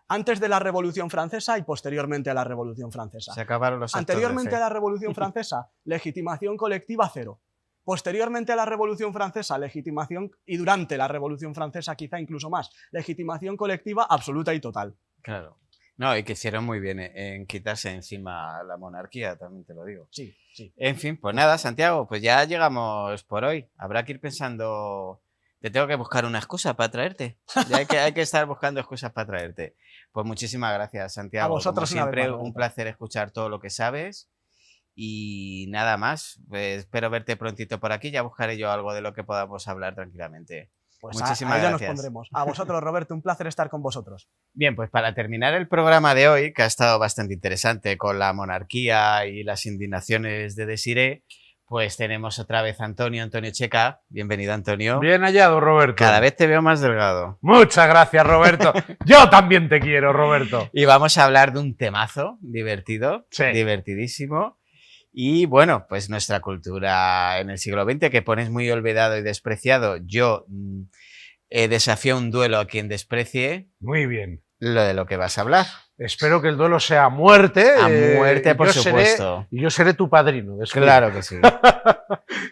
Antes de la Revolución Francesa y posteriormente a la Revolución Francesa. Se acabaron los actos de Anteriormente fe. a la Revolución Francesa, legitimación colectiva cero. Posteriormente a la Revolución Francesa, legitimación, y durante la Revolución Francesa quizá incluso más, legitimación colectiva absoluta y total. Claro. No, y que hicieron muy bien en quitarse encima la monarquía, también te lo digo. Sí, sí. En fin, pues nada, Santiago, pues ya llegamos por hoy. Habrá que ir pensando... Te tengo que buscar una excusa para traerte. Ya hay que estar buscando excusas para traerte. Pues muchísimas gracias, Santiago. A vosotros Como una vez siempre, más, Roberto. un placer escuchar todo lo que sabes. Y nada más, pues espero verte prontito por aquí. Ya buscaré yo algo de lo que podamos hablar tranquilamente. Pues Muchísimas ahí ya gracias. nos pondremos. A vosotros, Roberto, un placer estar con vosotros. Bien, pues para terminar el programa de hoy, que ha estado bastante interesante con la monarquía y las indignaciones de Desiré, pues tenemos otra vez a Antonio Checa. Bienvenido, Antonio. Bien hallado, Roberto. Cada vez te veo más delgado. Muchas gracias, Roberto. Yo también te quiero, Roberto. Y vamos a hablar de un temazo divertido, Sí. divertidísimo. Y bueno, pues nuestra cultura en el siglo XX, que pones muy olvidado y despreciado. Yo desafío un duelo a quien desprecie Muy bien. lo de lo que vas a hablar. Espero que el duelo sea a muerte. A muerte, por yo supuesto. Y yo seré tu padrino. Claro que sí.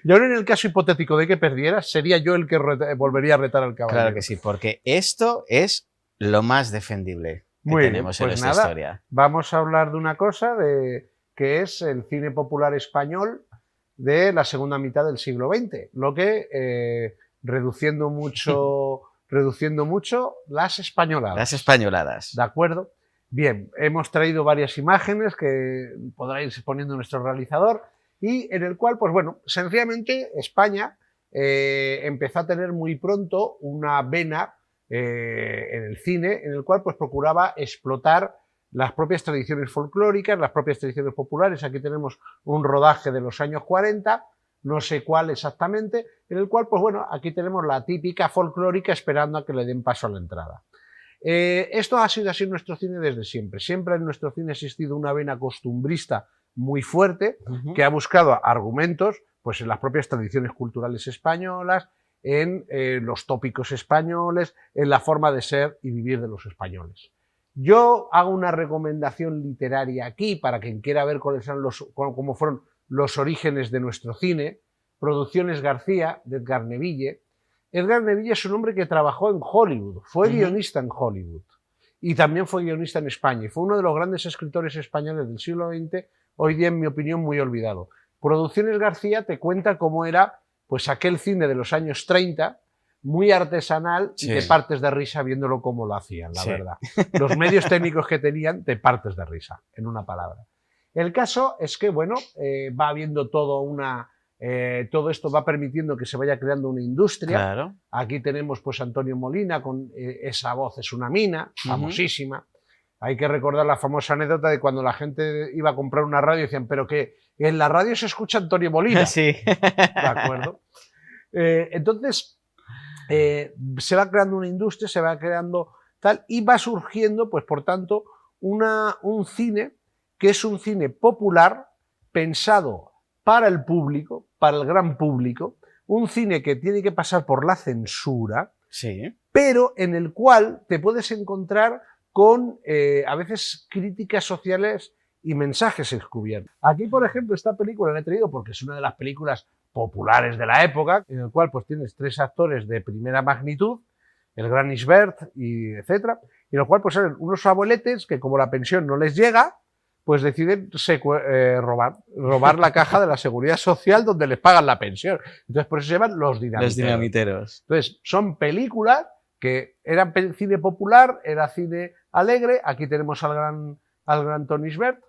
Y ahora en el caso hipotético de que perdieras, sería yo el que volvería a retar al caballero. Claro que sí, porque esto es lo más defendible que Muy bien, tenemos en pues nuestra nada, historia. Vamos a hablar de una cosa que es el cine popular español de la segunda mitad del siglo XX, lo que reduciendo mucho las españoladas. Las españoladas. ¿De acuerdo? Bien, hemos traído varias imágenes que podrá irse poniendo nuestro realizador y en el cual, pues bueno, sencillamente España empezó a tener muy pronto una vena en el cine en el cual pues procuraba explotar las propias tradiciones folclóricas, las propias tradiciones populares. Aquí tenemos un rodaje de los años 40, no sé cuál exactamente, en el cual, pues bueno, aquí tenemos la típica folclórica esperando a que le den paso a la entrada. Esto ha sido así en nuestro cine desde siempre. Siempre en nuestro cine ha existido una vena costumbrista muy fuerte que ha buscado argumentos pues, en las propias tradiciones culturales españolas, en los tópicos españoles, en la forma de ser y vivir de los españoles. Yo hago una recomendación literaria aquí para quien quiera ver cómo fueron los orígenes de nuestro cine. Producciones García, de Edgar Neville. Edgar Neville es un hombre que trabajó en Hollywood, fue guionista en Hollywood y también fue guionista en España y fue uno de los grandes escritores españoles del siglo XX, hoy día en mi opinión muy olvidado. Producciones García te cuenta cómo era pues aquel cine de los años 30, muy artesanal, Sí. y te partes de risa viéndolo cómo lo hacían, la Sí. verdad. Los medios técnicos que tenían, te partes de risa, en una palabra. El caso es que, bueno, va habiendo todo esto va permitiendo que se vaya creando una industria. Claro. Aquí tenemos pues Antonio Molina con Esa voz es una mina, famosísima. Hay que recordar la famosa anécdota de cuando la gente iba a comprar una radio y decían, pero que en la radio se escucha Antonio Molina. Sí. ¿De acuerdo? Entonces, se va creando una industria, se va creando tal, y va surgiendo, pues por tanto, un cine que es un cine popular pensado para el público, para el gran público, un cine que tiene que pasar por la censura, Sí. pero en el cual te puedes encontrar con a veces críticas sociales y mensajes encubiertos. Aquí, por ejemplo, esta película la he traído porque es una de las películas populares de la época, en el cual pues tienes tres actores de primera magnitud, el gran Isbert y etcétera, y en el cual pues eran unos abueletes que como la pensión no les llega, pues deciden robar la caja de la seguridad social donde les pagan la pensión. Entonces por eso se llaman los dinamiteros. Los dinamiteros. Entonces son películas que eran cine popular, era cine alegre. Aquí tenemos al gran Tony Isbert,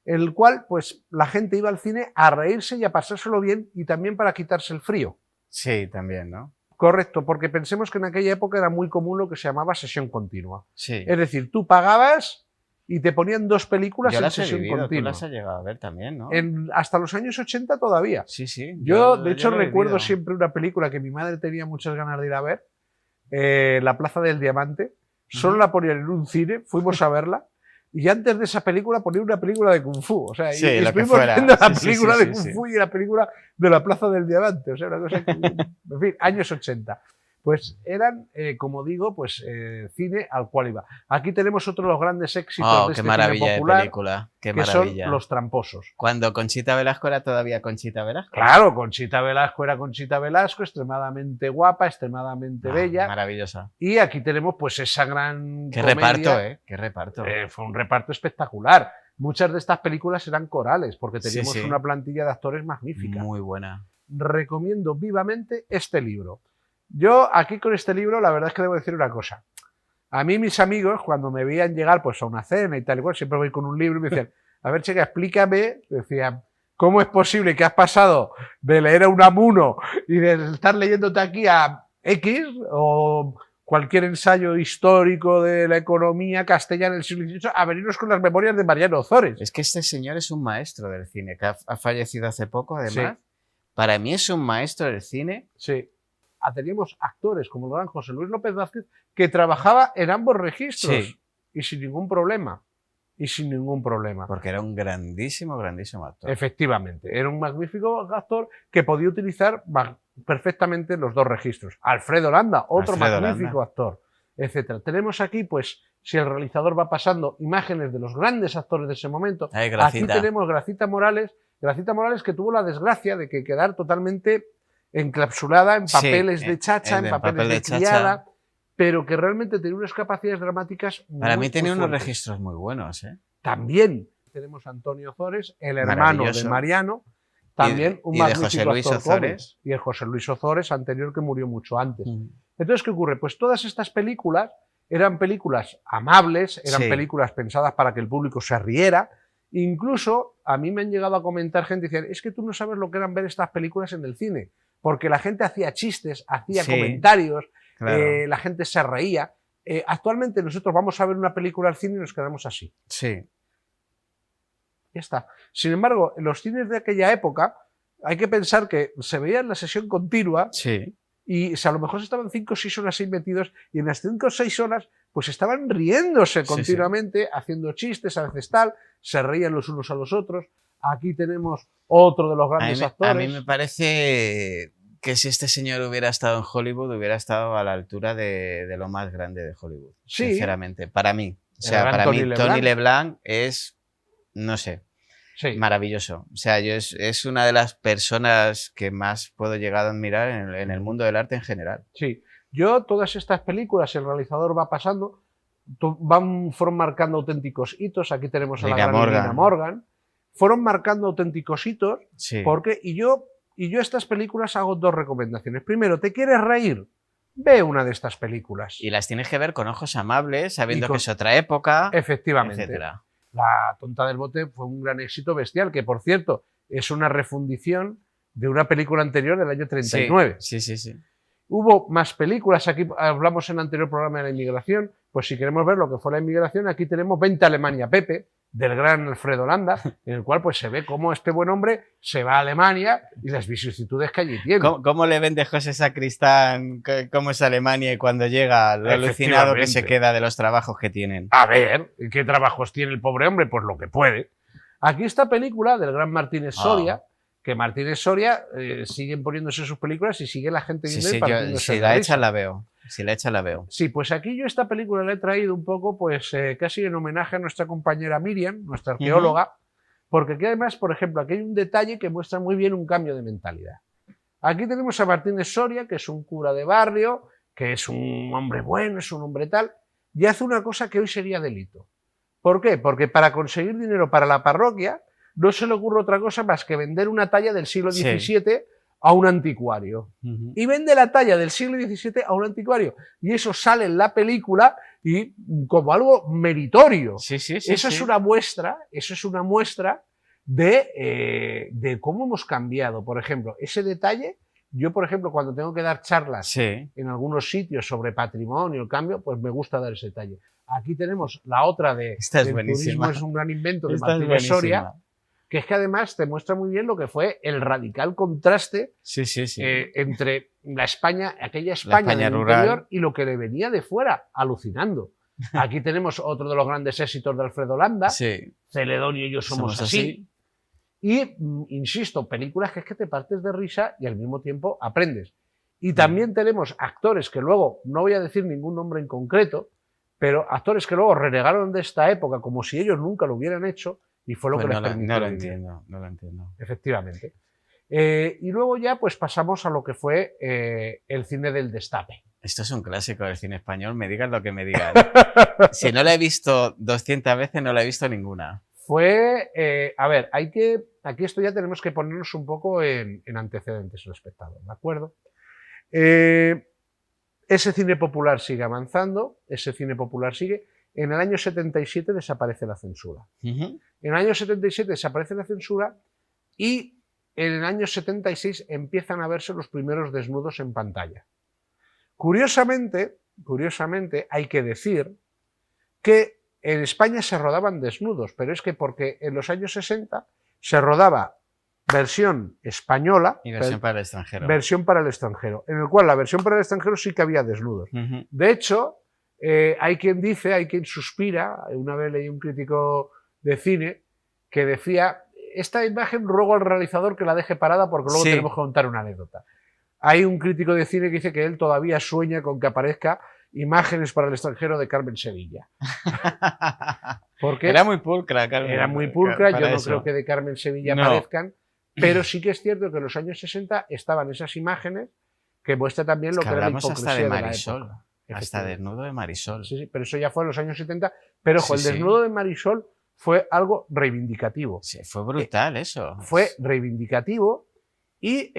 en el cual pues la gente iba al cine a reírse y a pasárselo bien y también para quitarse el frío. Sí, también, ¿no? Correcto, porque pensemos que en aquella época era muy común lo que se llamaba sesión continua. Sí. Es decir, tú pagabas y te ponían 2 películas Yo en las he sesión vivido, tú continua. las has llegado a ver también, ¿no? Hasta los años 80 todavía. Sí, sí. Yo, de hecho, lo he recuerdo vivido. siempre una película que mi madre tenía muchas ganas de ir a ver, La Plaza del Diamante. Solo la ponían en un cine, fuimos a verla, y antes de esa película ponían una película de Kung Fu. O sea, Sí, y lo que estuvimos fuera. viendo la Sí, sí, película sí, de sí, Kung sí. Fu y la película de La Plaza del Diamante. O sea, una cosa que, en fin, años 80. Pues eran, como digo, pues cine al cual iba. Aquí tenemos otro de los grandes éxitos Oh, de qué este maravilla cine de popular, película. Qué que maravilla. son Los Tramposos. Cuando Conchita Velasco era todavía Conchita Velasco. Claro, Conchita Velasco era Conchita Velasco, extremadamente guapa, extremadamente bella. Maravillosa. Y aquí tenemos pues esa gran Qué comedia. reparto, ¿eh? Qué reparto. Fue un reparto espectacular. Muchas de estas películas eran corales, porque Sí, teníamos sí. una plantilla de actores magnífica. Muy buena. Recomiendo vivamente este libro. Yo aquí con este libro, la verdad es que debo decir una cosa. A mí mis amigos, cuando me veían llegar pues a una cena y tal y cual, siempre voy con un libro y me decían, a ver, chica, explícame, decían, ¿cómo es posible que has pasado de leer a Unamuno y de estar leyéndote aquí a X o cualquier ensayo histórico de la economía castellana del siglo XVIII a venirnos con las memorias de Mariano Ozores? Es que este señor es un maestro del cine, que ha fallecido hace poco, además. Sí. Para mí es un maestro del cine. Sí. Teníamos actores como el gran José Luis López Vázquez que trabajaba en ambos registros Sí. y sin ningún problema. Y sin ningún problema. Porque era un grandísimo, grandísimo actor. Efectivamente, era un magnífico actor que podía utilizar perfectamente los 2 registros. Alfredo Landa, otro Alfredo magnífico Landa. actor, etcétera. Tenemos aquí, pues, si el realizador va pasando imágenes de los grandes actores de ese momento. Ay, Aquí Gracita. tenemos Gracita Morales que tuvo la desgracia de que quedar totalmente encapsulada en Sí, papeles de chacha, en papeles papel de de chacha. criada, pero que realmente tenía unas capacidades dramáticas Para muy, mí tenía muy unos fuertes. registros muy buenos, ¿eh? También tenemos a Antonio Ozores, el hermano de Maravilloso. Mariano, también un y de magnífico José Luis actor Ozores. cómico. Y el José Luis Ozores, anterior, que murió mucho antes. Mm. Entonces, ¿qué ocurre? Pues todas estas películas eran películas amables, eran Sí. películas pensadas para que el público se riera. Incluso a mí me han llegado a comentar gente y decir, es que tú no sabes lo que eran ver estas películas en el cine, porque la gente hacía chistes, hacía Sí, comentarios, Claro. la gente se reía. Actualmente nosotros vamos a ver una película al cine y nos quedamos así. Sí. Ya está. Sin embargo, en los cines de aquella época hay que pensar que se veía en la sesión continua Sí. y a lo mejor estaban 5 o 6 horas ahí metidos y en las 5 o 6 horas pues estaban riéndose Sí, continuamente, haciendo chistes, a veces tal, se reían los unos a los otros. Aquí tenemos otro de los grandes actores. A mí me parece que si este señor hubiera estado en Hollywood, hubiera estado a la altura de lo más grande de Hollywood. Sí. Sinceramente, para mí. O El sea, gran para Tony mí LeBlanc. Tony LeBlanc es, no sé, Sí. maravilloso. O sea, es una de las personas que más puedo llegar a admirar en el mundo del arte en general. Sí, yo todas estas películas, el realizador va pasando, fueron marcando auténticos hitos. Aquí tenemos a la Lina gran Morgan. Lina Morgan. Fueron marcando auténticos hitos Sí. porque y yo a estas películas hago 2 recomendaciones. Primero, ¿te quieres reír? Ve una de estas películas. Y las tienes que ver con ojos amables, sabiendo Y con- que es otra época, Efectivamente. etcétera. La Tonta del Bote fue un gran éxito bestial, que por cierto es una refundición de una película anterior del año 39. Sí, sí, sí. Hubo más películas, aquí hablamos en el anterior programa de la inmigración, pues si queremos ver lo que fue la inmigración, aquí tenemos 20 Alemania Pepe, del gran Alfredo Landa, en el cual pues se ve cómo este buen hombre se va a Alemania y las vicisitudes que allí tiene. ¿Cómo le vende José Sacristán cómo es Alemania y cuando llega lo alucinado que se Efectivamente. queda de los trabajos que tienen? A ver, ¿qué trabajos tiene el pobre hombre? Pues lo que puede. Aquí esta película del gran Martínez Soria, que Martínez Soria siguen poniéndose sus películas y sigue la gente Sí, viendo y sí, partiéndose si de la risa. echa la veo. Si la echa la veo. Sí, pues aquí yo esta película la he traído un poco, pues casi en homenaje a nuestra compañera Miriam, nuestra arqueóloga, porque aquí además, por ejemplo, aquí hay un detalle que muestra muy bien un cambio de mentalidad. Aquí tenemos a Martínez Soria, que es un cura de barrio, que es un hombre bueno, es un hombre tal, y hace una cosa que hoy sería delito. ¿Por qué? Porque para conseguir dinero para la parroquia no se le ocurre otra cosa más que vender una talla del siglo Sí. XVII a un anticuario. Y vende la talla del siglo XVII a un anticuario. Y eso sale en la película y como algo meritorio. Sí, sí, sí. Eso sí. es una muestra de cómo hemos cambiado. Por ejemplo, ese detalle Yo, por ejemplo, cuando tengo que dar charlas Sí. en algunos sitios sobre patrimonio, el cambio, pues me gusta dar ese detalle. Aquí tenemos la otra de Esta es el buenísima. turismo es un gran invento de Esta es Martínez Soria, buenísima. que es que además te muestra muy bien lo que fue el radical contraste Sí, sí, sí. entre la España, aquella España, España del rural. interior y lo que le venía de fuera, alucinando. Aquí tenemos otro de los grandes éxitos de Alfredo Landa, Sí. Celedonio y yo somos así. Y, insisto, películas que es que te partes de risa y al mismo tiempo aprendes. Y también tenemos actores que luego, no voy a decir ningún nombre en concreto, pero actores que luego renegaron de esta época como si ellos nunca lo hubieran hecho y fue lo Pues que les no, permitió no lo vivir. entiendo, no lo entiendo. Efectivamente. Y luego ya pues pasamos a lo que fue el cine del destape. Esto es un clásico del cine español, me digas lo que me digan. Si no la he visto 200 veces, no la he visto ninguna. Fue, a ver, aquí esto ya tenemos que ponernos un poco en antecedentes el espectador, ¿de acuerdo? Ese cine popular sigue avanzando, ese cine popular sigue. En el año 77 desaparece la censura. Ujú. En el año 77 desaparece la censura y en el año 76 empiezan a verse los primeros desnudos en pantalla. Curiosamente, hay que decir que en España se rodaban desnudos, pero es que porque en los años 60 se rodaba versión española, Y versión para el extranjero. versión para el extranjero, en el cual la versión para el extranjero sí que había desnudos. Ujú. De hecho, hay quien dice, hay quien suspira, una vez leí un crítico de cine que decía, esta imagen ruego al realizador que la deje parada porque luego Sí. tenemos que contar una anécdota. Hay un crítico de cine que dice que él todavía sueña con que aparezca imágenes para el extranjero de Carmen Sevilla. Porque Era muy pulcra, Carmen. era muy pulcra, yo para no eso. creo que de Carmen Sevilla No. aparezcan, pero sí que es cierto que en los años 60 estaban esas imágenes que muestra también lo Es que que era la hablamos hipocresía hasta de la Marisol. época. Hasta Efectivamente. desnudo de Marisol. Sí, sí, pero eso ya fue en los años 70. Pero ojo, Sí, el sí. desnudo de Marisol fue algo reivindicativo. Sí, fue brutal eso. Fue reivindicativo y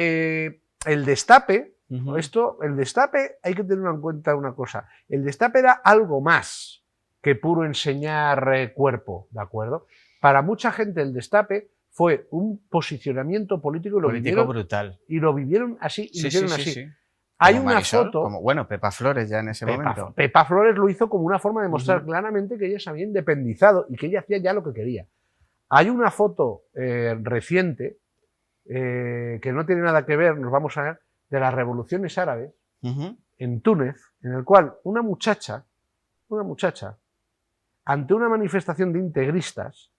el destape, Ujú. el destape hay que tener en cuenta una cosa. El destape era algo más que puro enseñar cuerpo, ¿de acuerdo? Para mucha gente el destape fue un posicionamiento político y lo, Político vivieron, brutal. y lo vivieron así y Sí, lo sí, hicieron sí, así. sí. Hay Como una Marisol, foto. Como, bueno, Pepa Flores ya en ese momento. Pepa Flores lo hizo como una forma de mostrar Ujú. claramente que ella se había independizado y que ella hacía ya lo que quería. Hay una foto reciente que no tiene nada que ver, nos vamos a ver, de las revoluciones árabes Ujú. en Túnez, en el cual una muchacha, ante una manifestación de integristas,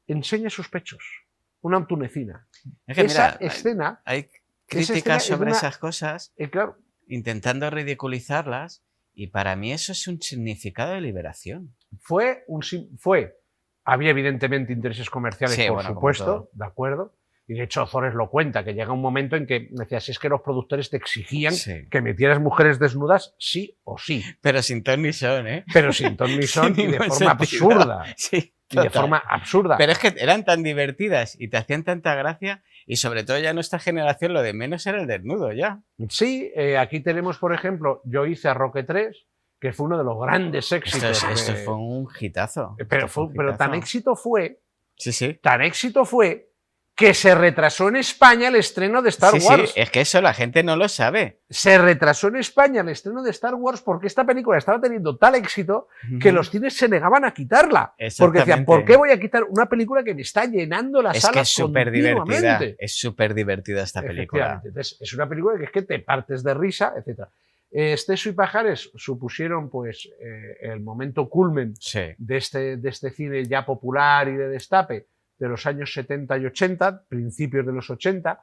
enseña sus pechos. Una tunecina. Es que Esa mira, escena, hay esa escena críticas es sobre una- esas cosas claro, intentando ridiculizarlas y para mí eso es un significado de liberación. había evidentemente intereses comerciales, Sí, por bueno, como supuesto, todo. ¿de acuerdo? Y de hecho Ozores lo cuenta, que llega un momento en que decía, si es que los productores te exigían Sí. que metieras mujeres desnudas sí o sí, Pero sin ton ni son, ¿eh? pero sin ton ni son Sin y de ningún forma sentido. absurda. Sí, Y de total. forma absurda. Pero es que eran tan divertidas y te hacían tanta gracia y sobre todo ya en nuestra generación lo de menos era el desnudo ya. Sí, aquí tenemos, por ejemplo, yo hice a Roque 3, que fue uno de los grandes éxitos. Esto fue un hitazo. pero, Esto fue un pero tan hitazo. éxito fue que se retrasó en España el estreno de Star Sí, Wars. sí, es que eso la gente no lo sabe. Se retrasó en España el estreno de Star Wars porque esta película estaba teniendo tal éxito que los cines se negaban a quitarla. Porque decían, Exactamente. ¿por qué voy a quitar una película que me está llenando las Es que salas es súper divertida. continuamente? Es súper divertida esta película. Efectivamente. Entonces, es una película que es que te partes de risa, etc. Esteso y Pajares supusieron pues el momento culmen Sí. de este cine ya popular y de destape de los años 70 y 80, principios de los 80.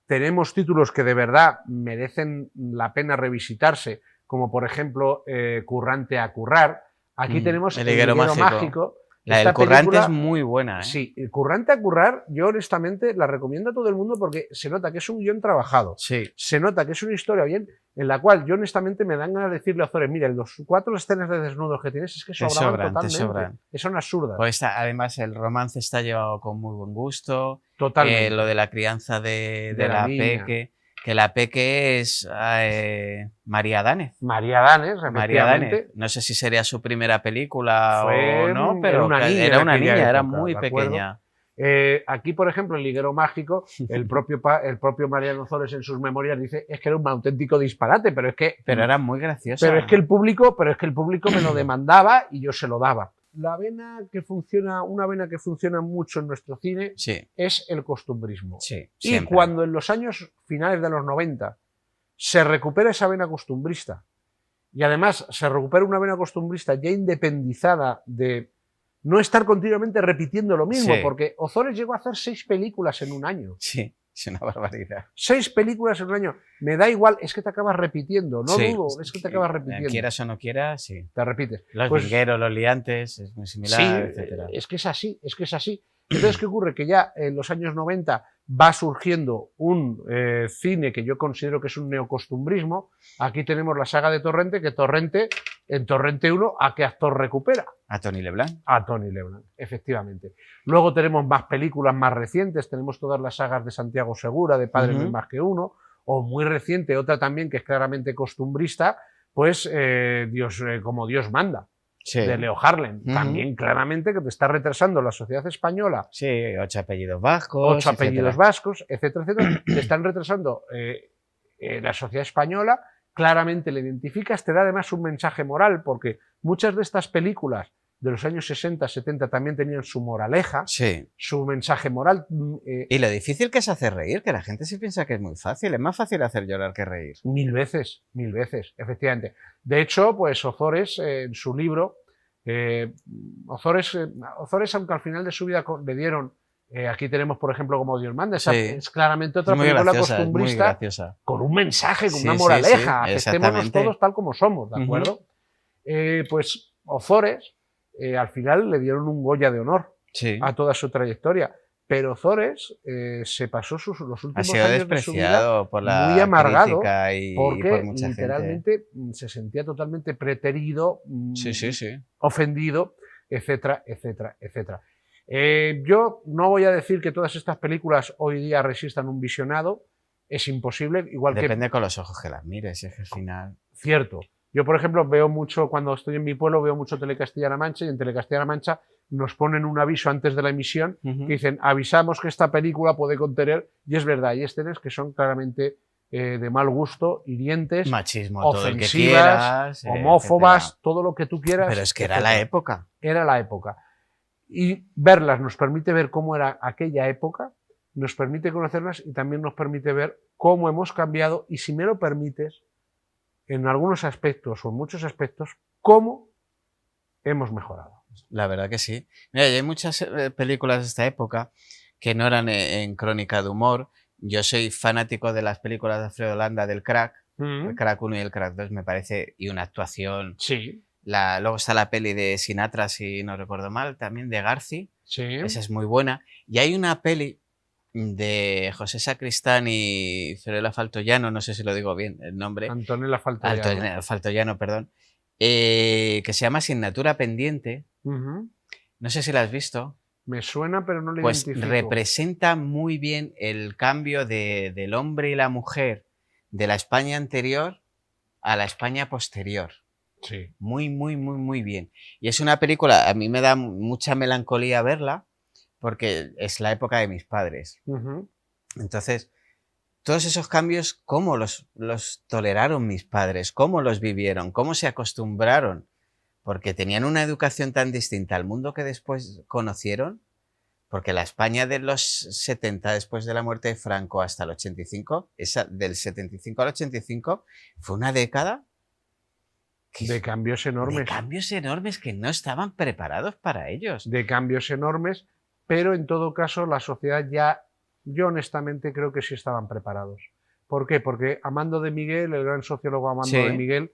Tenemos títulos que de verdad merecen la pena revisitarse, como por ejemplo Currante a currar. Aquí tenemos El higuero mágico. La del Esta currante película- es muy buena, ¿eh? Sí, Currante a currar, yo honestamente la recomiendo a todo el mundo porque se nota que es un guión trabajado. Sí. Se nota que es una historia bien, en la cual yo honestamente me dan ganas de decirle a Ozores, mira, los 4 escenas de desnudos que tienes es que Te sobraban sobran, te totalmente. sobran. Son absurdas. Pues además el romance está llevado con muy buen gusto. Totalmente. Lo de la crianza de De la la niña. Peque, que la Peque es María Danez. María Danes, María Danez. efectivamente. No sé si sería su primera película Fue- o no, era pero una niña era en una aquella niña, era época, muy ¿de acuerdo? pequeña. Aquí, por ejemplo, en Liguero Mágico, el propio Mariano Ozores en sus memorias dice es que era un auténtico disparate, pero es que... Pero era muy gracioso. Pero es que el público me lo demandaba y yo se lo daba. Una vena que funciona mucho en nuestro cine Sí, es el costumbrismo. sí, Y siempre. cuando en los años finales de los 90 se recupera esa vena costumbrista, y además se recupera una vena costumbrista ya independizada de no estar continuamente repitiendo lo mismo, Sí. porque Ozores llegó a hacer 6 películas en un año. Sí, es una barbaridad. 6 películas en un año. Me da igual, es que te acabas repitiendo, no Sí. dudo, es que te acabas repitiendo. Quieras o no quieras, sí. Te repites. Los Pues, vingueros, los liantes, es muy similar, sí, etcétera. es que es así, es que es así. Entonces, ¿qué ocurre? Que ya en los años 90 va surgiendo un cine que yo considero que es un neocostumbrismo. Aquí tenemos la saga de Torrente, que Torrente, en Torrente 1, ¿a qué actor recupera? A Tony Leblanc. A Tony Leblanc, efectivamente. Luego tenemos más películas más recientes, tenemos todas las sagas de Santiago Segura, de Padre No hay más que uno, o muy reciente, otra también que es claramente costumbrista, pues como Dios manda, Sí. de Leo Harlem. Ujú. También claramente que te está retrasando la sociedad española, Sí, 8 apellidos vascos. 8 apellidos etcétera. vascos, etcétera, etcétera, te están retrasando la sociedad española, claramente la identificas, te da además un mensaje moral, porque muchas de estas películas de los años 60, 70 también tenían su moraleja, Sí. su mensaje moral. Y lo difícil que es hacer reír, que la gente se piensa que es muy fácil. Es más fácil hacer llorar que reír. Mil veces, efectivamente. De hecho, pues Ozores, en su libro, Ozores, aunque al final de su vida le dieron, aquí tenemos, por ejemplo, Como Dios manda, esa Sí. es claramente otra Es muy película graciosa, es muy costumbrista, graciosa. con un mensaje, con Sí, una sí, moraleja, sí, aceptémonos exactamente. todos tal como somos, ¿de acuerdo? Pues Ozores, al final le dieron un Goya de honor Sí. a toda su trayectoria, pero Ozores se pasó los Ha últimos sido años de su vida despreciado por la muy amargado, crítica y porque por mucha gente. literalmente se sentía totalmente preterido, Sí, sí, sí. ofendido, etcétera, etcétera, etcétera. Yo no voy a decir que todas estas películas hoy día resistan un visionado, es imposible, igual Depende con los ojos que las mires, es que al final... Cierto. Yo, por ejemplo, veo mucho, cuando estoy en mi pueblo, veo mucho Telecastilla-La Mancha, y en Telecastilla-La Mancha nos ponen un aviso antes de la emisión que dicen, avisamos que esta película puede contener, y es verdad, hay escenas que son claramente de mal gusto, hirientes, Machismo, todo el que ofensivas, quieras, homófobas, etcétera. todo lo que tú quieras. Pero es que era etcétera. la época. Era la época. Y verlas nos permite ver cómo era aquella época, nos permite conocerlas y también nos permite ver cómo hemos cambiado y, si me lo permites, en algunos aspectos o en muchos aspectos, cómo hemos mejorado. La verdad que sí. Mira, y hay muchas películas de esta época que no eran en crónica de humor. Yo soy fanático de las películas de Alfredo Landa del Crack. El Crack 1 y el Crack 2 me parece, y una actuación. Sí, Luego está la peli de Sinatra, si no recuerdo mal, también de Garci. sí. Esa es muy buena. Y hay una peli de José Sacristán y Fiorella Faltoiano, no sé si lo digo bien el nombre. Antonella Faltoiano. Faltoiano, perdón. Que se llama Asignatura Pendiente. No sé si la has visto. Me suena, pero no le Pues identifico. representa muy bien el cambio del hombre y la mujer de la España anterior a la España posterior. Sí. Muy, muy, muy, muy bien. Y es una película, a mí me da mucha melancolía verla, porque es la época de mis padres. Entonces, todos esos cambios, ¿cómo los toleraron mis padres? ¿Cómo los vivieron? ¿Cómo se acostumbraron? Porque tenían una educación tan distinta al mundo que después conocieron. Porque la España de los 70, después de la muerte de Franco, hasta el 85, esa del 75 al 85, fue una década De cambios enormes. de cambios enormes que no estaban preparados para ellos. De cambios enormes, pero en todo caso la sociedad ya, yo honestamente creo que sí estaban preparados. ¿Por qué? Porque Amando de Miguel, el gran sociólogo Amando Sí. de Miguel,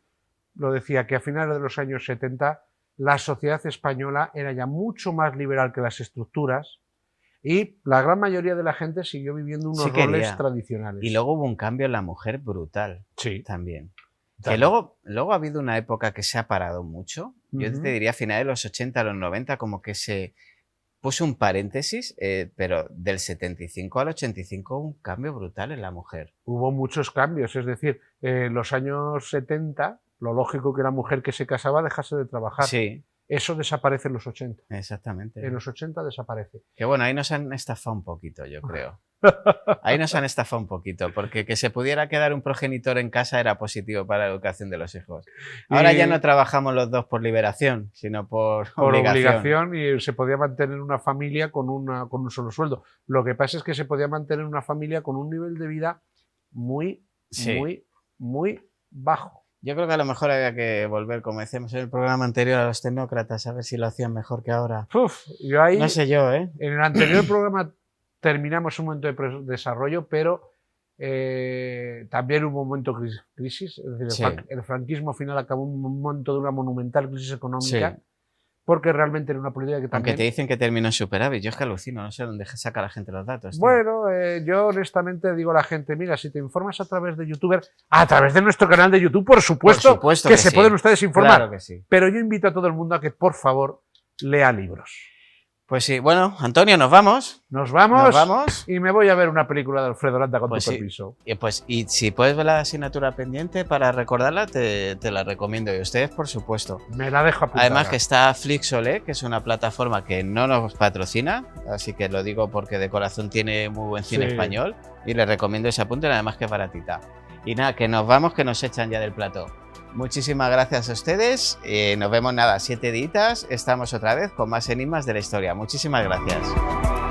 lo decía que a finales de los años 70 la sociedad española era ya mucho más liberal que las estructuras y la gran mayoría de la gente siguió viviendo unos Sí quería. roles tradicionales. Y luego hubo un cambio en la mujer brutal sí, también. Que También. luego ha habido una época que se ha parado mucho. Yo Ujú. te diría a finales de los 80, a los 90, como que se puso un paréntesis, pero del 75 al 85 hubo un cambio brutal en la mujer. Hubo muchos cambios, es decir, en los años 70 lo lógico que la mujer que se casaba dejase de trabajar. Sí, eso desaparece en los 80. Exactamente. En los 80 desaparece. Que bueno, ahí nos han estafado un poquito, yo creo. Ahí nos han estafado un poquito, porque que se pudiera quedar un progenitor en casa era positivo para la educación de los hijos. Ahora ya no trabajamos los dos por liberación, sino por obligación. Y se podía mantener una familia con un solo sueldo. Lo que pasa es que se podía mantener una familia con un nivel de vida muy bajo. Yo creo que a lo mejor había que volver, como decíamos en el programa anterior, a los tecnócratas, a ver si lo hacían mejor que ahora. Yo ahí, no sé yo, ¿eh? En el anterior programa terminamos un momento de desarrollo, pero también hubo un momento de crisis. Es decir, el franquismo final acabó un momento de una monumental crisis económica, porque realmente era una política que también... Aunque te dicen que terminó en superávit, yo es que alucino, no sé dónde saca la gente los datos. Tío. Bueno, yo honestamente digo a la gente, mira, si te informas a través de YouTuber, a través de nuestro canal de YouTube, por supuesto que se pueden ustedes informar. Claro que sí. Pero yo invito a todo el mundo a que, por favor, lea libros. Pues sí, bueno, Antonio, ¿nos vamos? Nos vamos y me voy a ver una película de Alfredo Landa con tu permiso. Y si puedes ver la asignatura pendiente para recordarla, te la recomiendo. Y ustedes, por supuesto. Me la dejo apuntada. Además que está Flixolé, que es una plataforma que no nos patrocina, así que lo digo porque de corazón tiene muy buen cine español y les recomiendo ese apunte, además que es baratita. Y nada, que nos vamos, que nos echan ya del plató. Muchísimas gracias a ustedes. Nos vemos 7 días. Estamos otra vez con más enigmas de la historia. Muchísimas gracias.